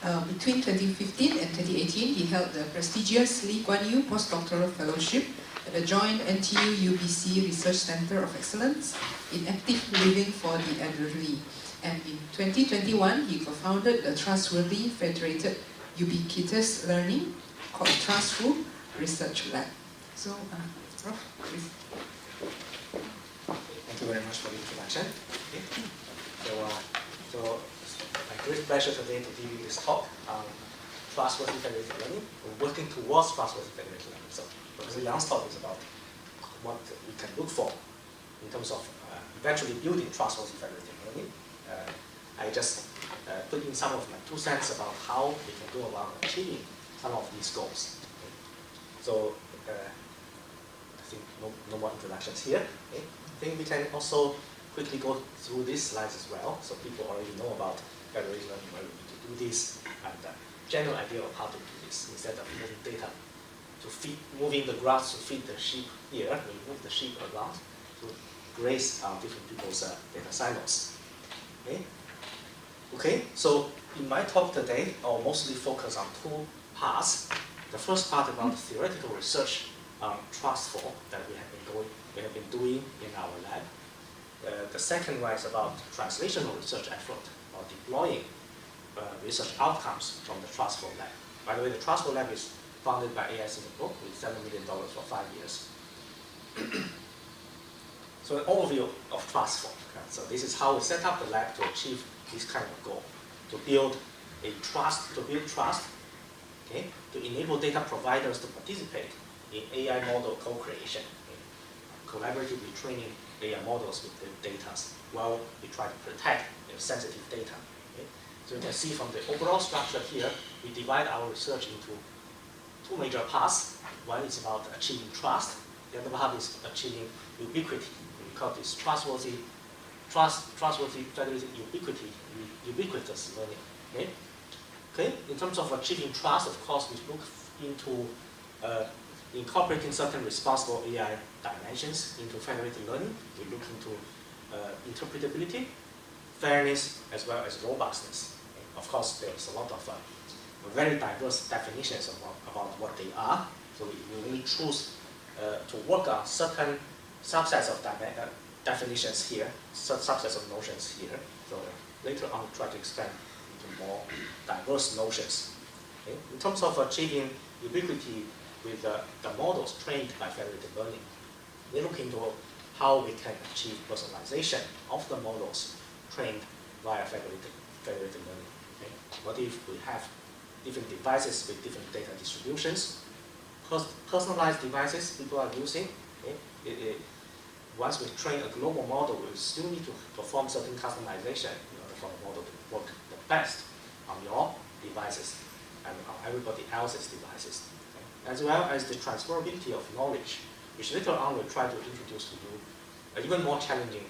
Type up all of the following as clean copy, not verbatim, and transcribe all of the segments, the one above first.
Between 2015 and 2018, he held the prestigious Lee Kuan Yew postdoctoral fellowship at the joint NTU-UBC Research Center of Excellence in Active Living for the Elderly. And in 2021, he co-founded the trustworthy, federated, ubiquitous learning called TrustFul Research Lab. So, Prof, please. Thank you very much for the introduction. Okay. So my great pleasure today to give you this talk on trustworthy federated learning. We're working towards trustworthy federated learning. So Professor Yang's talk is about what we can look for in terms of eventually building trustworthy federated learning. I just put in some of my 2 cents about how we can go about achieving some of these goals. Okay. So I think no more introductions here. Okay. I think we can also quickly go through these slides as well, so people already know about federated learning, where we need to do this, and the general idea of how to do this. Instead of moving data to feed, moving the grass to feed the sheep here, we move the sheep around to graze different people's data silos. Okay, so in my talk today, I'll mostly focus on 2 parts. The first part about the theoretical research on TrustFul that we have been doing in our lab. The second one is about translational research effort, or deploying research outcomes from the TrustFul lab. By the way, the TrustFul lab is funded by AI Singapore with $7 million for 5 years. So an overview of TrustFul. Okay? So this is how we set up the lab to achieve this kind of goal, to build trust, okay, to enable data providers to participate in AI model co-creation, okay, collaboratively training AI models with the data while we try to protect sensitive data. Okay. So you can see from the overall structure here, we divide our research into 2 major parts. One is about achieving trust. The other part is achieving ubiquity. We call this trustworthy federated ubiquitous learning. Okay? Okay. In terms of achieving trust, of course, we look into incorporating certain responsible AI dimensions into federated learning. We look into interpretability, fairness, as well as robustness. Okay. Of course, there's a lot of very diverse definitions about what they are. So we really choose to work on certain subsets of definitions here, subsets of notions here. So later on, we'll try to expand into more diverse notions. Okay. In terms of achieving ubiquity with the models trained by federated learning, we look into how we can achieve personalization of the models trained via federated learning. Okay. What if we have different devices with different data distributions, personalized devices people are using? Okay. Once we train a global model, we still need to perform certain customization in order for the model to work the best on your devices and on everybody else's devices. Okay. As well as the transferability of knowledge, which later on we'll try to introduce to you an even more challenging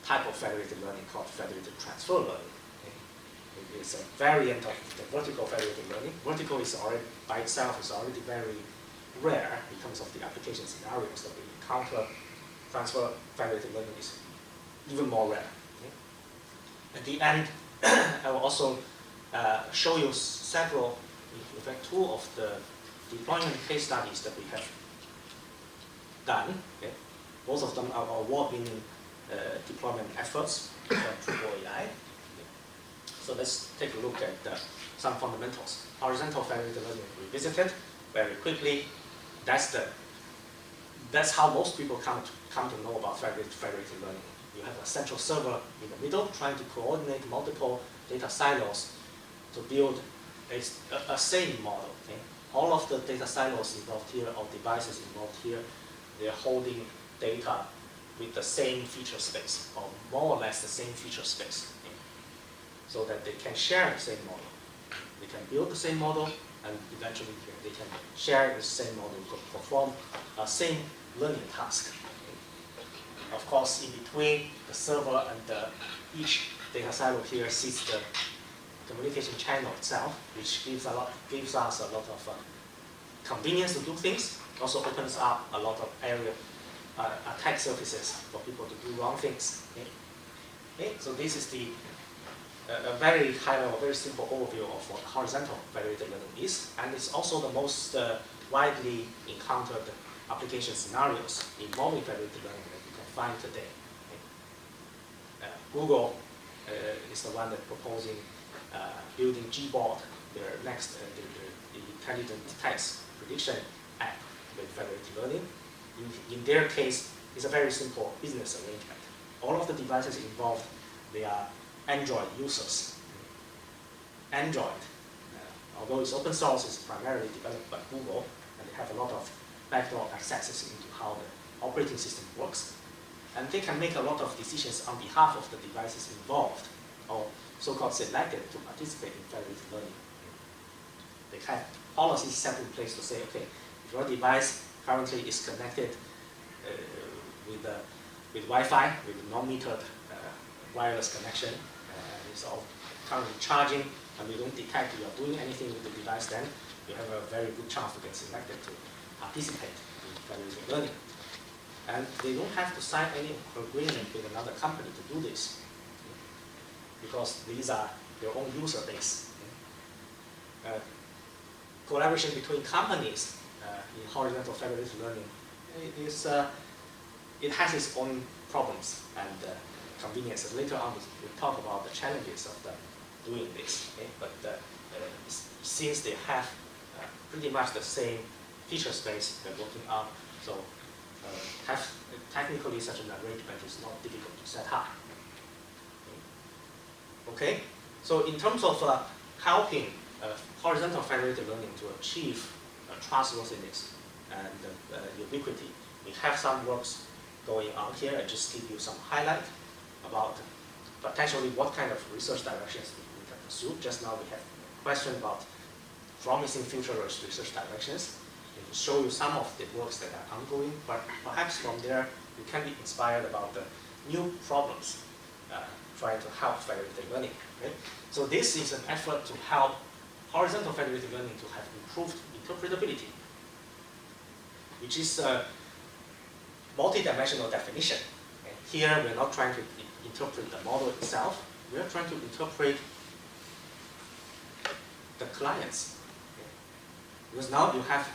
type of federated learning called federated transfer learning. Okay. It is a variant of the vertical federated learning. Vertical is already, by itself, is already very rare in terms of the application scenarios that we encounter. Transfer federated learning is even more rare. Okay. At the end, I will also show you several, in fact, 2 of the deployment case studies that we have done. Okay. Both of them are award-winning deployment efforts from AI. Okay. So let's take a look at some fundamentals. Horizontal federated learning we visited very quickly. That's how most people come to know about federated learning. You have a central server in the middle trying to coordinate multiple data silos to build a same model. Okay? All of the data silos involved here, or devices involved here, they're holding data with the same feature space, or more or less the same feature space, okay? So that they can share the same model. They can build the same model, and eventually they can share the same model to perform the same learning task. Okay? Of course, in between the server and each data silo here sits the communication channel itself, which gives us a lot of convenience to do things. Also opens up a lot of attack surfaces for people to do wrong things. Okay? Okay? So this is the a very high level, very simple overview of what horizontal federated learning is, and it's also the most widely encountered application scenarios involving federated learning that you can find today. Google is the one that proposing building Gboard, their next the intelligent text prediction app with federated learning. In their case, it's a very simple business arrangement. All of the devices involved, they are Android users. Android, although it's open source, is primarily developed by Google, and they have a lot of backdoor accesses into how the operating system works. And they can make a lot of decisions on behalf of the devices involved, or so-called selected to participate in federated learning. They have policies set in place to say, okay, if your device currently is connected with Wi-Fi, with a non-metered wireless connection, it's all currently charging, and we don't detect you are doing anything with the device, then you have a very good chance to get selected to participate in federated learning. And they don't have to sign any agreement with another company to do this, because these are their own user base. Collaboration between companies in horizontal federated learning it has its own problems and convenience. Later on, we'll talk about the challenges of doing this. Okay? But since they have pretty much the same feature space they're working on, so technically such an arrangement is not difficult to set up. Okay? So in terms of helping horizontal federated learning to achieve trustworthiness and ubiquity, we have some works going on here. I just give you some highlight about potentially what kind of research directions we can pursue. Just now we have a question about promising future research directions. To show you some of the works that are ongoing, but perhaps from there you can be inspired about the new problems trying to help federated learning. Okay? So this is an effort to help horizontal federated learning to have improved interpretability, which is a multi-dimensional definition. Okay? Here we're not trying to interpret the model itself, we're trying to interpret the clients. Okay? Because now you have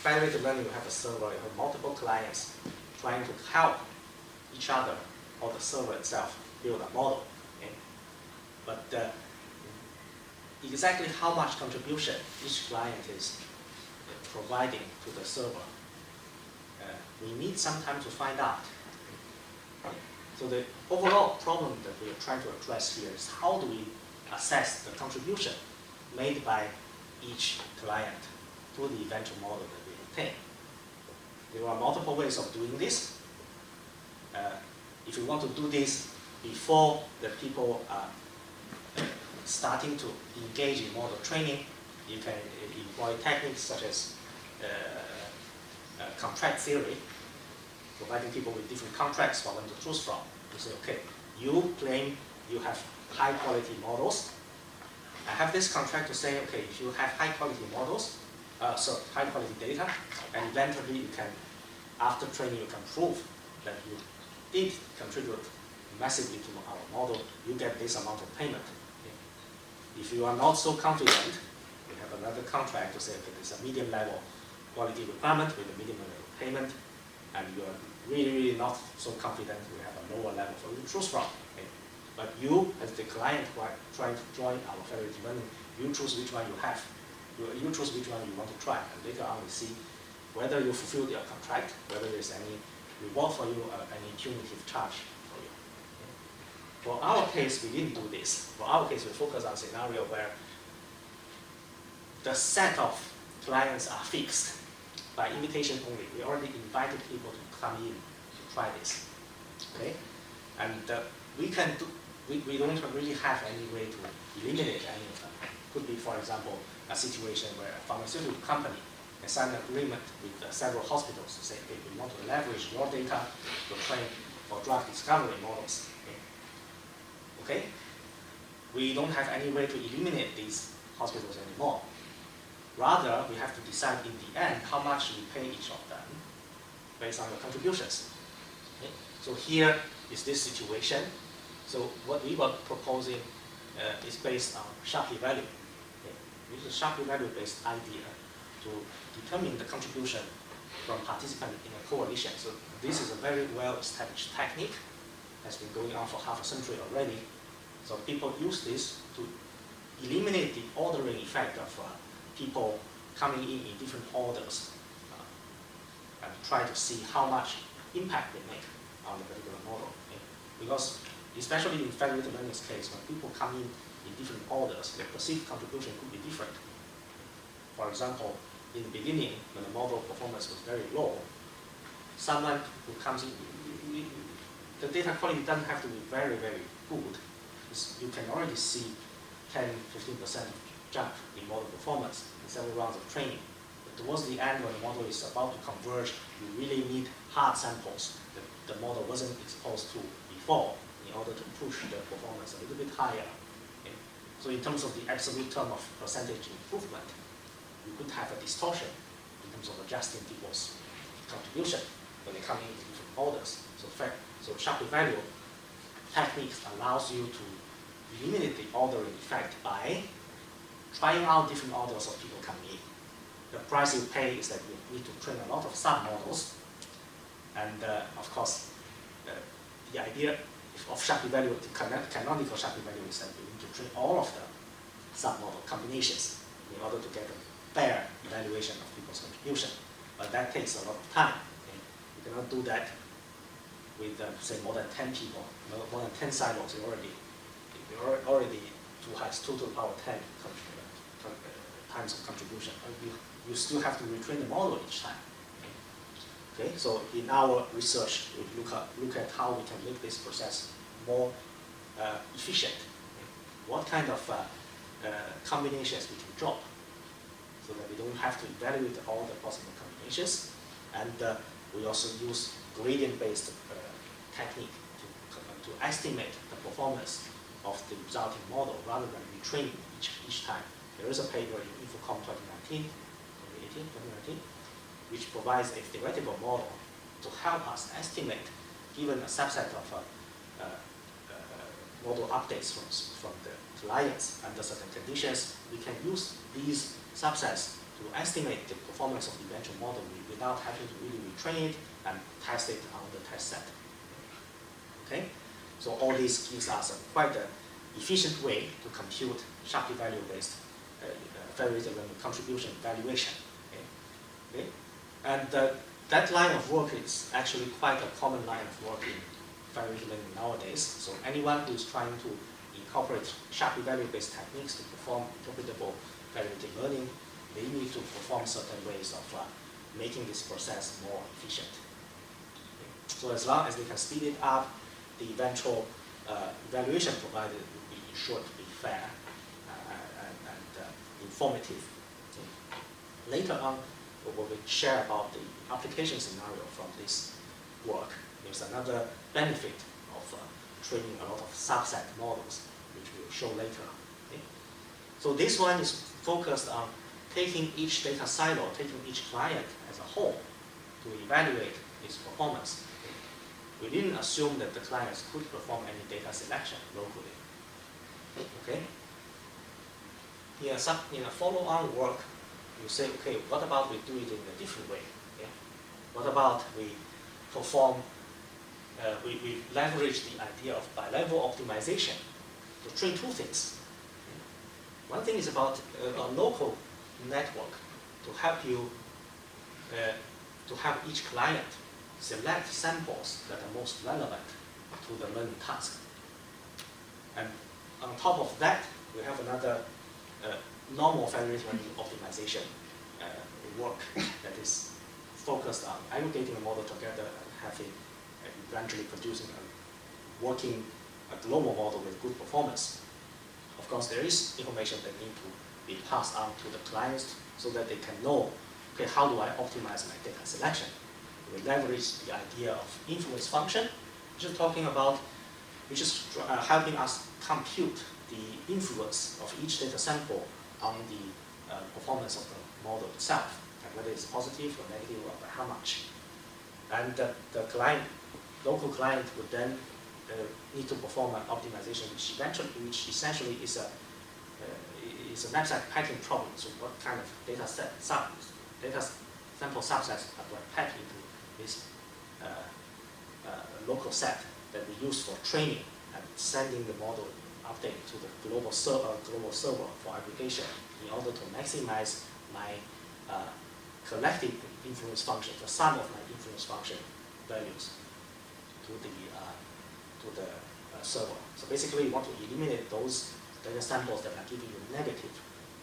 federated learning, you have a server, you have multiple clients trying to help each other or the server itself build a model. Okay? But exactly how much contribution each client is providing to the server, we need some time to find out. Okay? So the overall problem that we are trying to address here is how do we assess the contribution made by each client to the eventual model that we obtain. There are multiple ways of doing this. If you want to do this before the people are starting to engage in model training, you can employ techniques such as contract theory, providing people with different contracts for them to choose from. You say, okay, you claim you have high quality models. I have this contract to say, okay, if you have high quality models, high quality data, and eventually you can, after training, you can prove that you did contribute massively to our model, you get this amount of payment. Okay? If you are not so confident, you have another contract to say, okay, there's a medium level quality requirement with a medium level payment, and you are really, really not so confident, we have a lower level for you to choose from. Okay? But you, as the client who are trying to join our federated learning, you choose which one you have. You choose which one you want to try, and later on we see whether you fulfilled your contract, whether there's any reward for you or any punitive charge for you. Okay? For our case, we didn't do this. For our case, we focus on a scenario where the set of clients are fixed by invitation only. We already invited people to come in to try this. Okay? And we don't really have any way to eliminate any of them. Could be, for example, a situation where a pharmaceutical company can sign an agreement with several hospitals to say, okay, we want to leverage your data to train for drug discovery models. Okay? We don't have any way to eliminate these hospitals anymore. Rather, we have to decide in the end how much we pay each of them based on the contributions. Okay? So here is this situation. So what we were proposing is based on Shapley value. Okay. Use the Shapley value-based idea to determine the contribution from participants in a coalition. So this is a very well-established technique, has been going on for half a century already. So people use this to eliminate the ordering effect of people coming in different orders and try to see how much impact they make on the particular model. Okay? Because especially in federated learning's case, when people come in different orders, their perceived contribution could be different. For example, in the beginning, when the model performance was very low, someone who comes in, the data quality doesn't have to be very, very good. You can already see 10–15% jump in model performance in several rounds of training. But towards the end, when the model is about to converge, you really need hard samples that the model wasn't exposed to before in order to push the performance a little bit higher. Okay? So in terms of the absolute term of percentage improvement, you could have a distortion in terms of adjusting people's contribution when they come in different orders. So Shapley value techniques allows you to eliminate the ordering effect by trying out different orders of people coming in. The price you pay is that you need to train a lot of sub-models. And of course, the idea of Shapley value, the canonical Shapley value is that you need to train all of the sub-model combinations in order to get a fair evaluation of people's contribution. But that takes a lot of time. Okay? You cannot do that with, say, more than 10 people, more than 10 silos. You're already has 2 to the power 10 times of contribution. You still have to retrain the model each time. Okay, so in our research, we look at how we can make this process more efficient. Okay? What kind of combinations we can drop so that we don't have to evaluate all the possible combinations. And we also use gradient-based technique to estimate the performance of the resulting model rather than retraining each time. There is a paper in InfoComm 2019, which provides a theoretical model to help us estimate, given a subset of model updates from the clients under certain conditions, we can use these subsets to estimate the performance of the eventual model without having to really retrain it and test it on the test set. Okay? So all this gives us quite an efficient way to compute Shapley value-based federated learning contribution valuation. Okay? And that line of work is actually quite a common line of work in federated learning nowadays. So anyone who is trying to incorporate Shapley value-based techniques to perform interpretable federated learning, they need to perform certain ways of making this process more efficient. Okay? So as long as they can speed it up, the eventual evaluation provided will be ensured to be fair and informative. Okay? Later on, we will share about the application scenario from this work. There's another benefit of training a lot of subset models, which we'll show later. Okay? So this one is focused on taking each data silo, taking each client as a whole to evaluate its performance. We didn't assume that the clients could perform any data selection locally. Okay? In a follow-on work, you say, okay, what about we do it in a different way? Okay? What about we perform, we leverage the idea of bi-level optimization to train 2 things. Okay? One thing is about a local network to help you, to help each client select samples that are most relevant to the learning task. And on top of that, we have another normal federated learning optimization work that is focused on aggregating a model together and having eventually producing a working global model with good performance. Of course, there is information that need to be passed on to the clients so that they can know, okay, how do I optimize my data selection? We leverage the idea of influence function, which is helping us compute the influence of each data sample on the performance of the model itself, and whether it's positive or negative or by how much. And the client, local client would then need to perform an optimization, which essentially is a knapsack packing problem. So what kind of data sample subsets are going to pack into this local set that we use for training and sending the model update to the global server for aggregation in order to maximize my collective influence function, the sum of my influence function values to the server. So basically, you want to eliminate those data samples that are giving you negative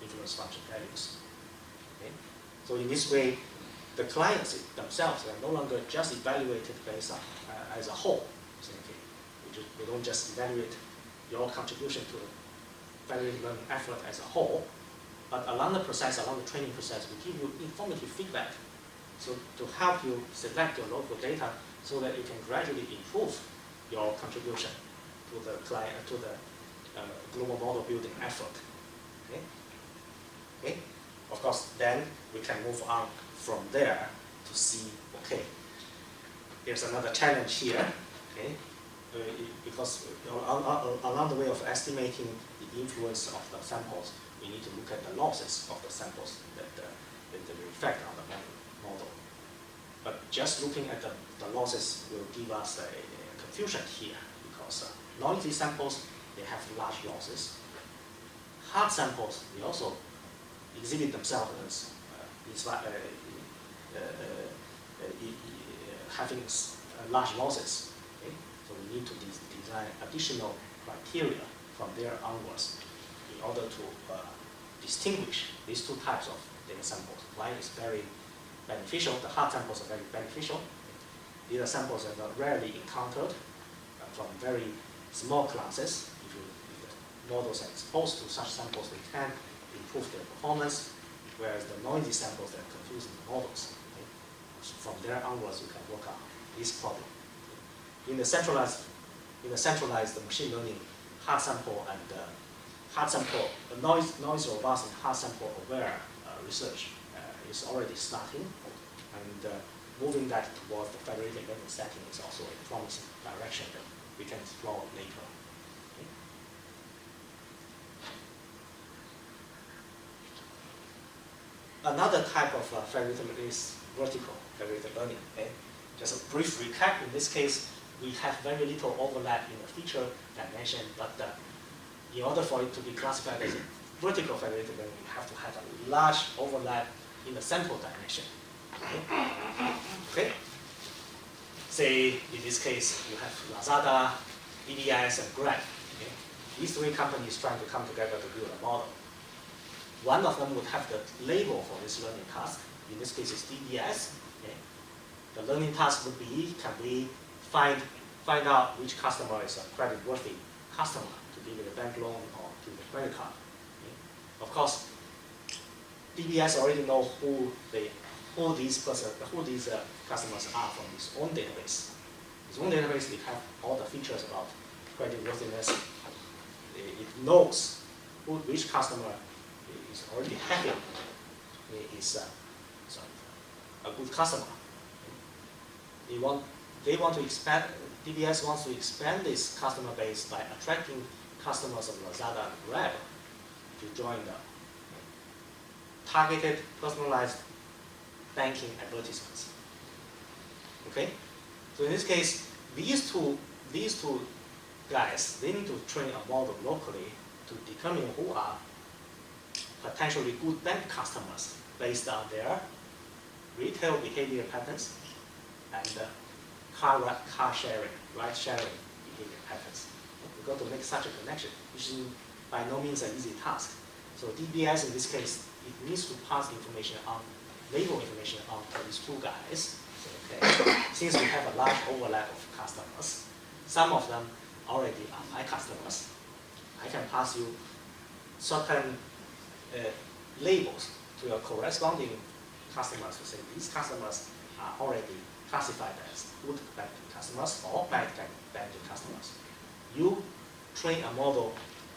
influence function values. Okay? So in this way, the clients themselves are no longer just evaluated based on as a whole. So, okay, we don't just evaluate your contribution to the evaluated learning effort as a whole, but along the process, along the training process, we give you informative feedback. So to help you select your local data so that you can gradually improve your contribution to the client, to the global model building effort. Okay? Okay? Of course, then we can move on from there to see, okay, there's another challenge here, okay? Because along the way of estimating the influence of the samples, we need to look at the losses of the samples that reflect on the model. But just looking at the losses will give us a confusion here, because noisy samples, they have large losses. Hard samples, they also exhibit themselves as having large losses. Okay? So we need to design additional criteria from there onwards in order to distinguish these two types of data samples. One is very beneficial, the hard samples are very beneficial. These are samples that are rarely encountered from very small classes. If the models are exposed to such samples, they can improve their performance, whereas the noisy samples that are confusing the models. Okay? So from there onwards, you can work on this problem. In the centralized machine learning, hard sample and noise robust and hard sample aware research is already starting, and moving that towards the federated learning setting is also a promising direction that we can explore later. Okay. Another type of federated learning is vertical federated learning. Okay. Just a brief recap. In this case, we have very little overlap in the feature dimension, but in order for it to be classified as a vertical federated learning, you have to have a large overlap in the sample dimension. Okay? Okay? Say, in this case, you have Lazada, DBS, and Grab. Okay? These three companies trying to come together to build a model. One of them would have the label for this learning task. In this case, it's DBS. Okay? The learning task would be, can we find out which customer is a credit-worthy customer to give it a bank loan or give it a credit card. Okay? Of course, DBS already know who these customers are from its own database. Its own database, they have all the features about creditworthiness. It knows which customer is already happy, is a good customer. They want to expand. DBS wants to expand this customer base by attracting customers of Lazada and Grab to join the targeted, personalized banking advertisements. Okay? So in this case, these two guys, they need to train a model locally to determine who are potentially good bank customers based on their retail behavior patterns and car sharing, ride sharing behavior patterns. We've got to make such a connection, which is by no means an easy task. So DBS in this case, it needs to pass information on, label information on to these two guys. So, okay, since we have a large overlap of customers, some of them already are my customers, I can pass you certain labels to your corresponding customers to say these customers are already classified as good banking customers or bad banking customers. You train a model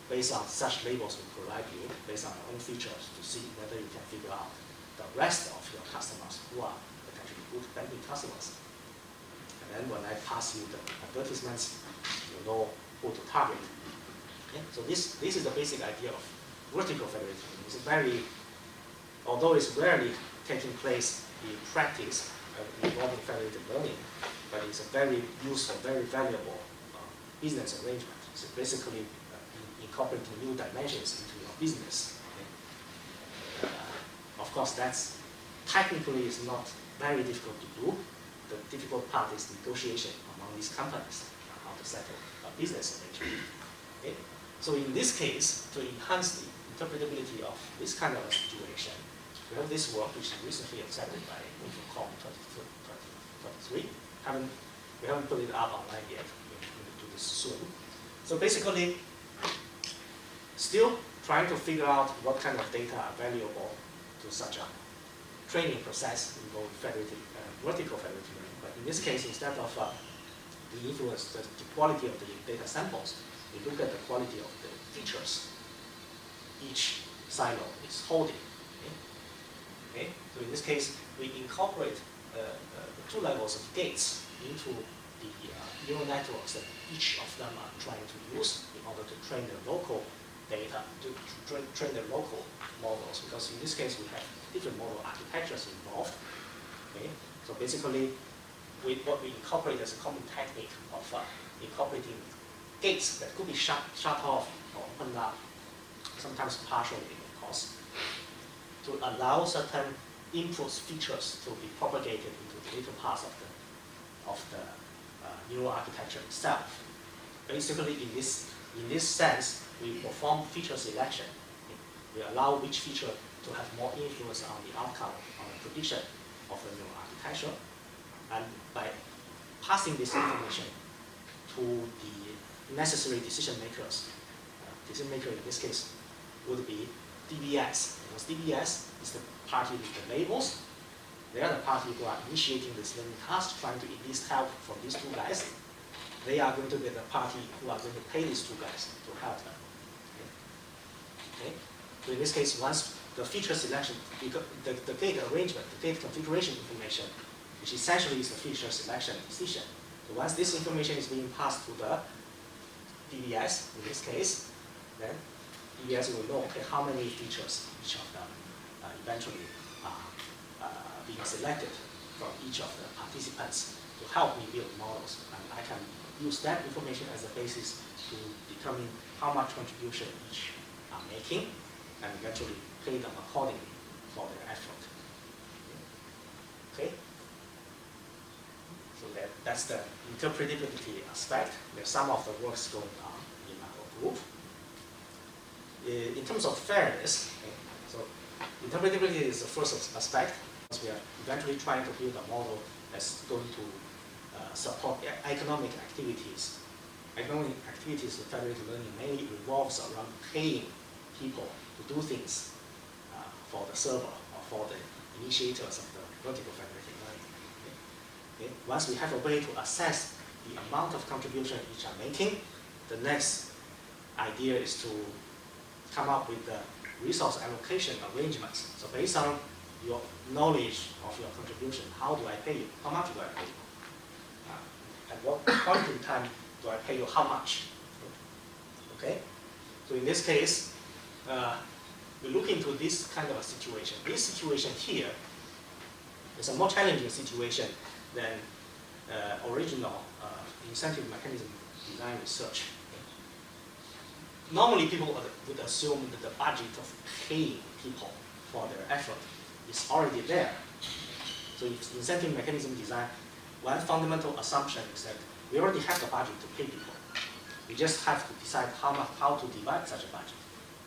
based on such labels we provide you, based on your own features, to see whether you can figure out the rest of your customers who are potentially good banking customers. And then when I pass you the advertisements, you know who to target. Okay? So this is the basic idea of vertical federated learning. It's very, although it's rarely taking place in practice involving federated learning, but it's a very useful, very valuable business arrangement. So basically incorporating new dimensions into your business. Okay? Of course, that's technically is not very difficult to do. The difficult part is negotiation among these companies, how to settle a business arrangement. Okay? So in this case, to enhance the interpretability of this kind of a situation, we have this work which is recently accepted by InfoComm 2023. We haven't put it up online yet. We're going to do this soon. So basically, still trying to figure out what kind of data are valuable to such a training process involving vertical federated learning. But in this case, instead of the influence, the quality of the data samples, we look at the quality of the features each silo is holding. Okay? So in this case, we incorporate two levels of gates into the neural networks that each of them are trying to use in order to train their local data, to train their local models. Because in this case, we have different model architectures involved. Okay? So basically, what we incorporate as a common technique of incorporating gates that could be shut off or opened up, sometimes partially, of course, to allow certain inputs features to be propagated into the later parts of the neural architecture itself. Basically, in this sense, we perform feature selection. We allow which feature to have more influence on the outcome, on the prediction of the neural architecture. And by passing this information to the necessary decision makers, decision maker in this case would be DBS. Because DBS is the party with the labels. They are the party who are initiating this learning task, trying to enlist help from these two guys. They are going to be the party who are going to pay these two guys to help them. Okay? So in this case, once the feature selection, the gate arrangement, the gate configuration information, which essentially is the feature selection decision. So once this information is being passed to the DBS, in this case, then DBS will know, okay, how many features each of them eventually are being selected from each of the participants to help me build models. And I can use that information as a basis to determine how much contribution each are making and eventually pay them accordingly for their effort. Okay? So that's the interpretability aspect. There's some of the works going on in our group. In terms of fairness, okay, so interpretability is the first aspect. We are eventually trying to build a model that's going to support economic activities. Economic activities of federated learning mainly revolves around paying people to do things for the server or for the initiators of the vertical federated learning. Okay? Once we have a way to assess the amount of contribution each are making, the next idea is to come up with the resource allocation arrangements. So based on your knowledge of your contribution, how do I pay you? How much do I pay you? At what point in time do I pay you how much? Okay? So in this case, we look into this kind of a situation. This situation here is a more challenging situation than original incentive mechanism design research. Normally, people would assume that the budget of paying people for their effort is already there. So if incentive mechanism design, one fundamental assumption is that we already have the budget to pay people. We just have to decide how to divide such a budget.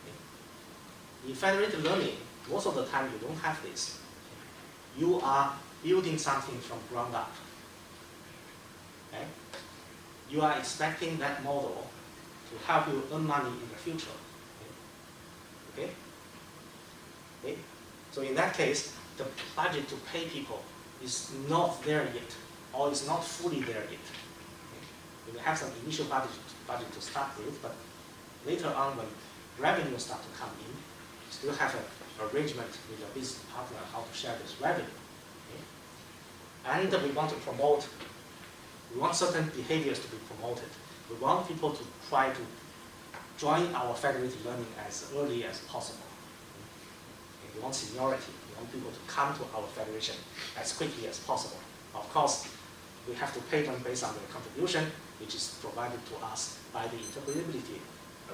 Okay? In federated learning, most of the time you don't have this. You are building something from ground up. Okay? You are expecting that model to help you earn money in the future. Okay? Okay? So in that case, the budget to pay people is not there yet, or is not fully there yet. Okay? You will have some initial budget to start with, but later on when revenue start to come in, you still have an arrangement with your business partner how to share this revenue. Okay? And we want to promote We want certain behaviors to be promoted. We want people to try to join our federated learning as early as possible. We want seniority. We want people to come to our federation as quickly as possible. Of course, we have to pay them based on their contribution, which is provided to us by the interpretability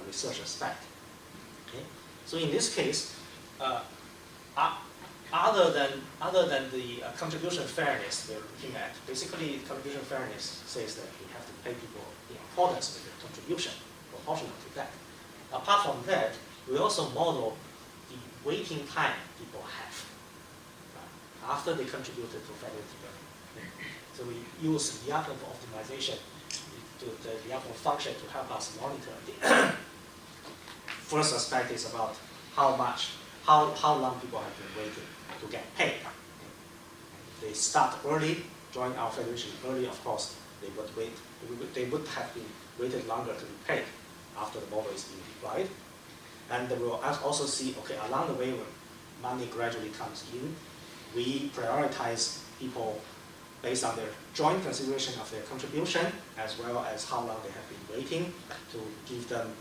research aspect. Okay? So in this case, other than the contribution fairness we're looking at, basically contribution fairness says that we have to pay people in accordance with their contribution, proportional to that. Apart from that, we also model the waiting time people have after they contributed to federated learning. So we use the Lyapunov optimization, the Lyapunov function to help us monitor the first aspect is about how long people have been waiting to get paid. If they start early, join our federation early, of course, they would wait. They would have been waited longer to be paid after the model is being deployed. And we'll also see, okay, along the way when money gradually comes in, we prioritize people based on their joint consideration of their contribution, as well as how long they have been waiting, to give them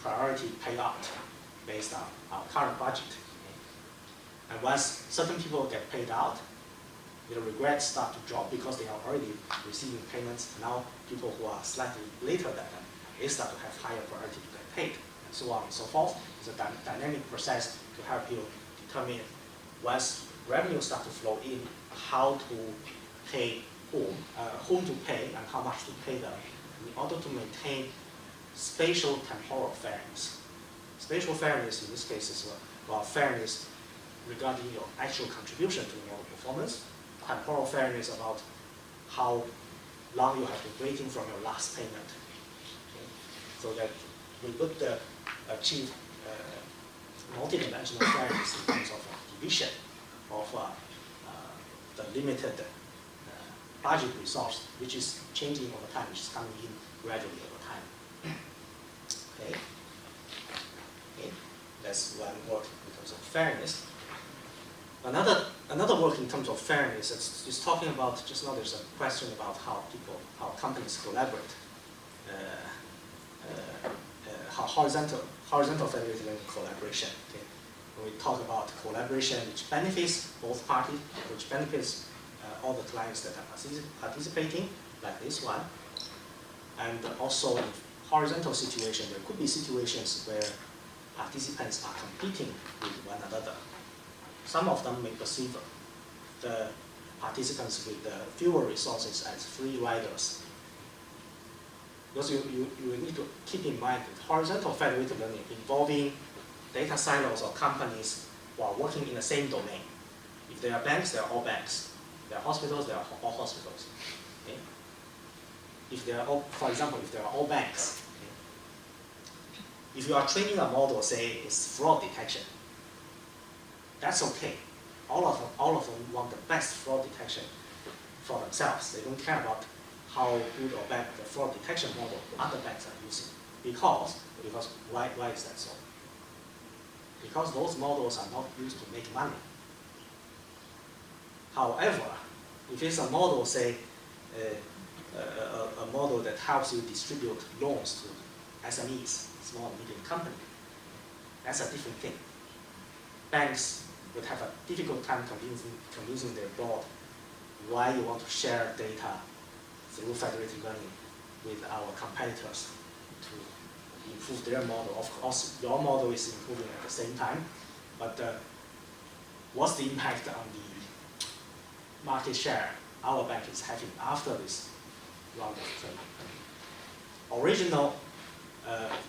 priority payout based on our current budget. And once certain people get paid out, their regrets start to drop because they are already receiving payments. Now people who are slightly later than them, they start to have higher priority to get paid, and so on and so forth. It's a dynamic process to help you determine once revenue start to flow in, how to pay whom to pay and how much to pay them in order to maintain spatial temporal fairness. Spatial fairness in this case is about fairness regarding your actual contribution to the model performance. Temporal fairness about how long you have been waiting from your last payment. Okay? So that we would achieve multidimensional fairness in terms of division of the limited budget resource, which is changing over time, which is coming in gradually over time. Okay. Okay. That's one work in terms of fairness. Another work in terms of fairness is talking about, just now there's a question about how companies collaborate, how horizontal federated learning collaboration. Okay. When we talk about collaboration which benefits both parties, which benefits all the clients that are participating, like this one, and also in horizontal situation, there could be situations where participants are competing with one another. Some of them may perceive the participants with fewer resources as free riders. Because you need to keep in mind that horizontal federated learning involving data silos or companies who are working in the same domain. If there are banks, they are all banks. If there are hospitals, they are all hospitals. Okay? If they are all, for example, if they are all banks, okay? If you are training a model, say, is fraud detection, that's okay. All of them want the best fraud detection for themselves. They don't care about how good or bad the fraud detection model other banks are using. Because why is that so? Because those models are not used to make money. However, if it's a model, say, a model that helps you distribute loans to SMEs, small and medium company, that's a different thing. Banks would have a difficult time convincing their board why you want to share data through federated learning with our competitors to improve their model. Of course, your model is improving at the same time, but what's the impact on the market share our bank is having after this round of training? Original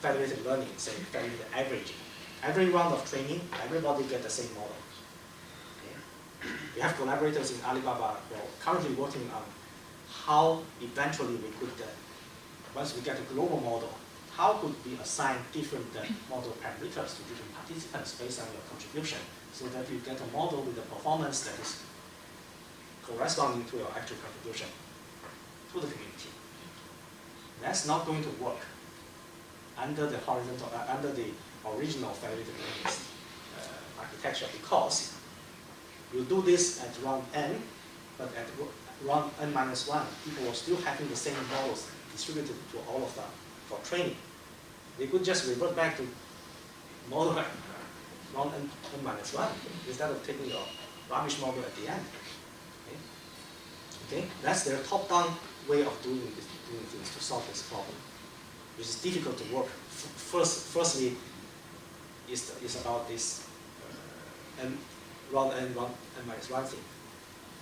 federated learning, say, federated averaging. Every round of training, everybody get the same model. Okay? We have collaborators in Alibaba who are currently working on how eventually we could, once we get a global model, how could we assign different model parameters to different participants based on your contribution, so that you get a model with a performance that is corresponding to your actual contribution to the community. That's not going to work under the horizontal, under the original federated learning architecture, because you do this at round n, but run n-1, people were still having the same models distributed to all of them for training. They could just revert back to model run n-1 instead of taking your rubbish model at the end. Okay, that's their top-down way of doing things to solve this problem, which is difficult to work. Firstly, is about this run n-1 thing.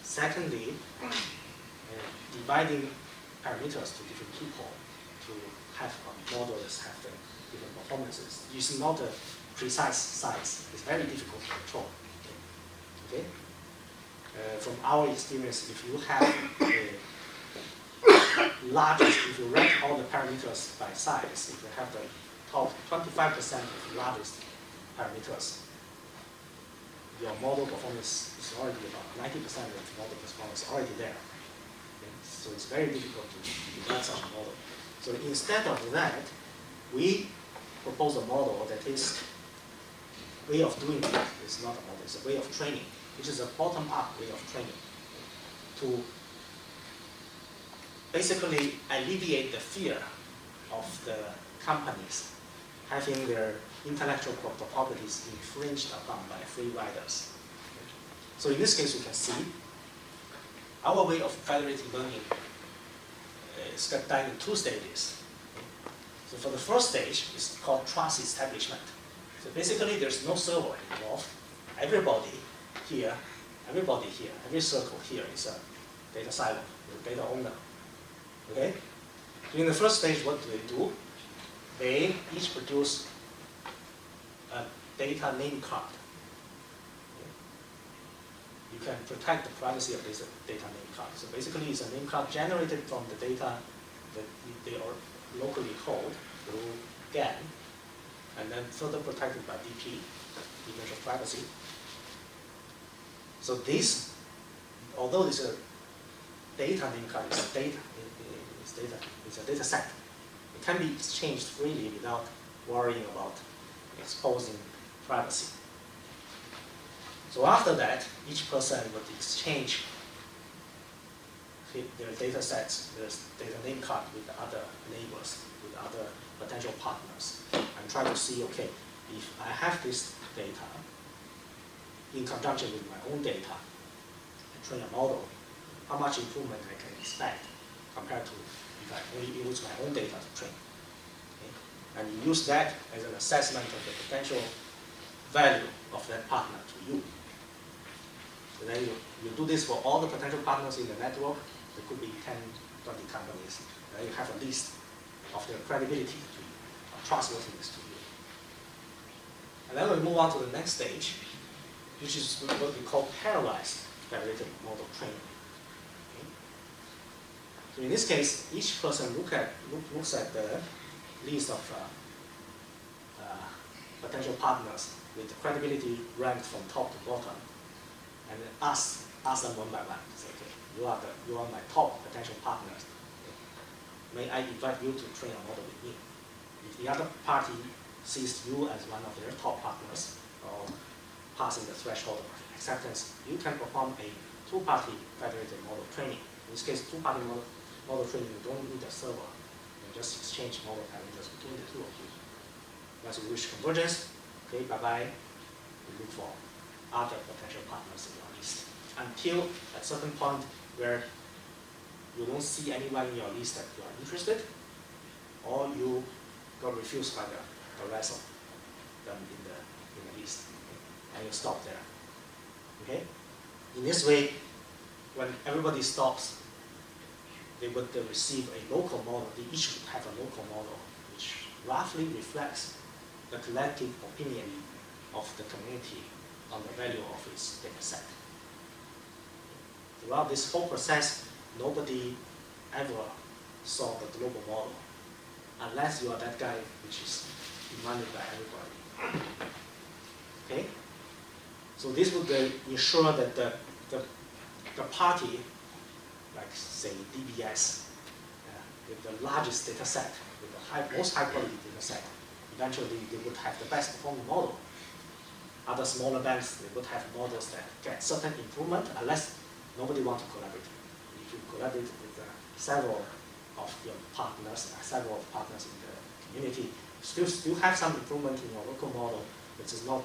Secondly, dividing parameters to different people to have a model that have the different performances. It's not a precise size. It's very difficult to control. Okay. From our experience, if you have if you rank all the parameters by size, if you have the top 25% of the largest parameters, your model performance is already about 90% of the model performance is already there. Okay? So it's very difficult to design such a model. So instead of that, we propose a model that is way of doing it. It's not a model, it's a way of training, which is a bottom-up way of training to basically alleviate the fear of the companies having their intellectual properties infringed upon by free riders. So in this case, you can see our way of federated learning is done in 2 stages. So for the first stage, it's called trust establishment. So basically, there's no server involved. Everybody here, every circle here is a data silo, a data owner. Okay? During the first stage, what do? They each produce a data name card. Okay? You can protect the privacy of this data name card. So basically, it's a name card generated from the data that they are locally hold through GAN, and then further protected by DP, dimensional privacy. So this, although this is a data name card, it's a data set. It can be exchanged freely without worrying about exposing privacy. So after that, each person would exchange their data sets, their data name card with other neighbors, with other potential partners, and try to see, okay, if I have this data in conjunction with my own data and train a model, how much improvement I can expect compared to if I only use my own data to train. Okay? And you use that as an assessment of the potential value of that partner to you. So then you do this for all the potential partners in the network. There could be 10, 20 companies. Then you have a list of their credibility to you, of trustworthiness to you. And then we move on to the next stage, which is what we call pairwise federated model training. Okay? So in this case, each person looks at the list of potential partners with the credibility ranked from top to bottom, and then ask them one by one. Say, okay, you are my top potential partners. Okay? May I invite you to train a model with me? If the other party sees you as one of their top partners, or passing the threshold of acceptance, you can perform a 2-party federated model training. In this case, 2-party model training, you don't need a server. You just exchange model parameters between the 2 of you. Once you reach convergence, okay, bye-bye. You look for other potential partners in your list. Until at a certain point where you don't see anyone in your list that you are interested, or you got refused by the rest of them in the list, okay? And you stop there. Okay? In this way, when everybody stops, they would receive a local model. They each would have a local model, which roughly reflects the collective opinion of the community on the value of its data set. Throughout this whole process, nobody ever saw the global model, unless you are that guy which is demanded by everybody. Okay? So this would ensure that the party, like say DBS, with the largest data set, with the most high quality data set, eventually they would have the best performing model. Other smaller banks, they would have models that get certain improvement unless nobody wants to collaborate. If you collaborate with several of your partners, several partners in the community, still have some improvement in your local model, which is not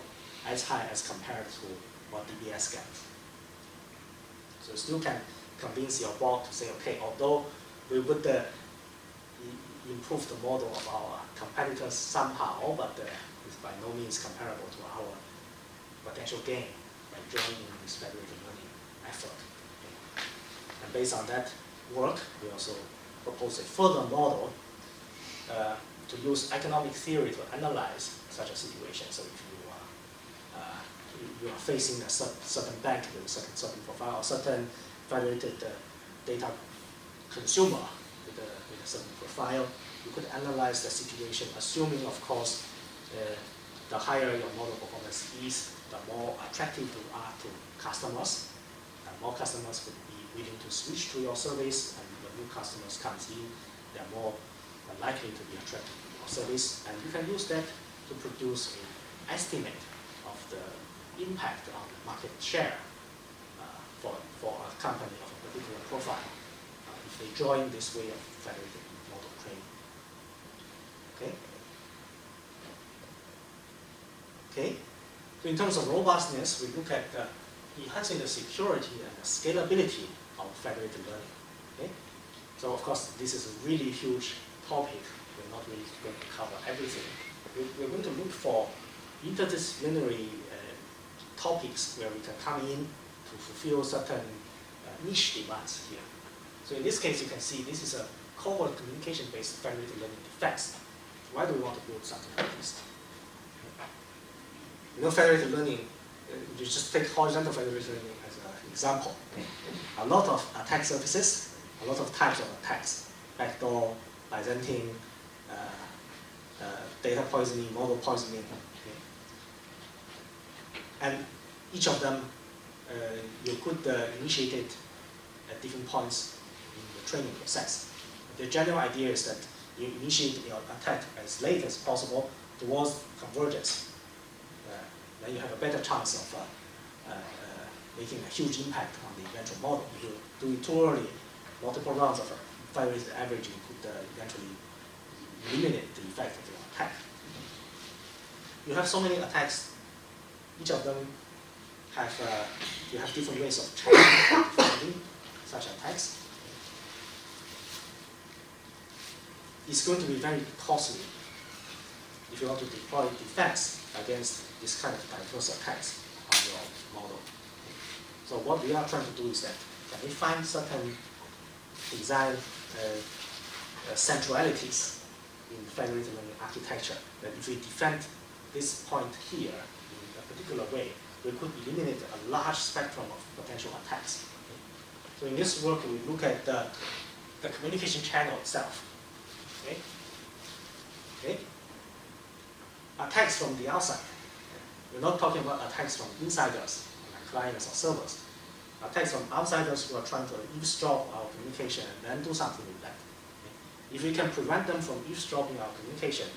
as high as compared to what DBS gets. So you still can convince your board to say, okay, although we would improve the model of our competitors somehow, but it's by no means comparable to our potential gain by joining this federated learning effort. Okay. And based on that work, we also propose a further model to use economic theory to analyze such a situation. So if you are facing a certain bank with a certain profile, or certain federated data consumer with a certain profile, you could analyze the situation, assuming, of course, the higher your model performance is, the more attractive you are to customers. More customers would be willing to switch to your service, and when new customers comes in, they are more likely to be attracted to your service. And you can use that to produce an estimate of the impact on the market share for a company of a particular profile if they join this way of federated model training. Okay. Okay. So in terms of robustness, we look at enhancing the security and the scalability of federated learning. Okay? So of course, this is a really huge topic. We're not really going to cover everything. We're going to look for interdisciplinary topics where we can come in to fulfill certain niche demands here. So in this case, you can see this is a cohort communication-based federated learning defense. Why do we want to build something like this? You know, federated learning, you just take horizontal federated learning as an example. A lot of attack surfaces, a lot of types of attacks, backdoor, Byzantine, data poisoning, model poisoning. Okay. And each of them, you could initiate it at different points in the training process. The general idea is that you initiate your attack as late as possible towards convergence. Then you have a better chance of making a huge impact on the eventual model. If you do it too early, multiple rounds of federated averaging could eventually eliminate the effect of your attack. You have so many attacks. Each of them have you have different ways of defending such attacks. It's going to be very costly if you want to deploy defense against this kind of diverse attacks on your model. So what we are trying to do is that can we find certain design centralities in federated learning architecture that if we defend this point here in a particular way, we could eliminate a large spectrum of potential attacks. Okay? So in this work, we look at the communication channel itself. Okay? Okay? Attacks from the outside. We're not talking about attacks from insiders, like clients or servers. Attacks from outsiders who are trying to eavesdrop our communication and then do something with that. Okay? If we can prevent them from eavesdropping our communication,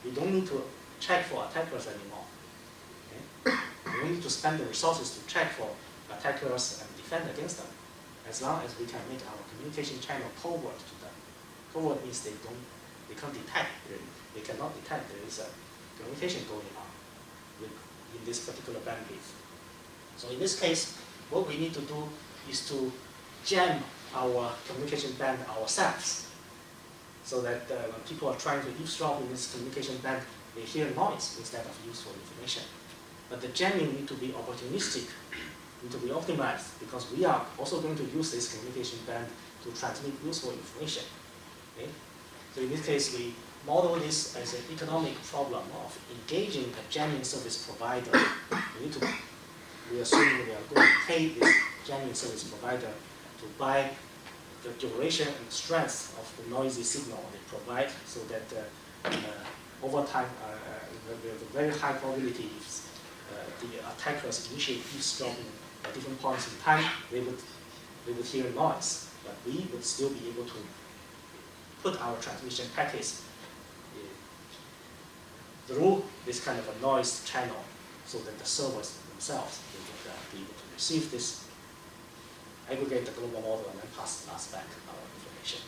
we don't need to check for attackers anymore. Okay? We don't need to spend the resources to check for attackers and defend against them, as long as we can make our communication channel covert to them. Covert means they can't detect, really. They cannot detect there is a communication going on in this particular bandwidth. So in this case, what we need to do is to jam our communication band ourselves, so that when people are trying to eavesdrop in this communication band, they hear noise instead of useful information. But the jamming need to be opportunistic, need to be optimized, because we are also going to use this communication band to transmit useful information. Okay? So in this case, we model this as an economic problem of engaging a jamming service provider. We assume we are going to pay this jamming service provider to buy the duration and strength of the noisy signal they provide, so that over time, we have a very high probability if the attackers initiate eavesdropping at different points in time, they would hear noise, but we would still be able to put our transmission packets through this kind of a noise channel, so that the servers themselves will be able to receive this aggregate the global model and then pass us back our information.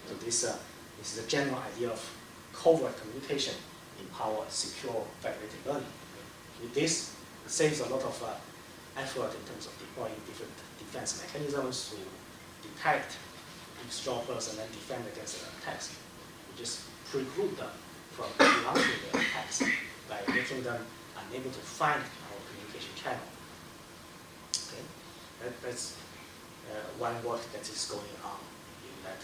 So this is the general idea of covert communication in power secure federated learning. With this, it saves a lot of effort in terms of deploying different defense mechanisms to detect eavesdroppers and then defend against the attacks. We just preclude them from launching the attacks by making them unable to find our communication channel. Okay, that's one work that is going on in that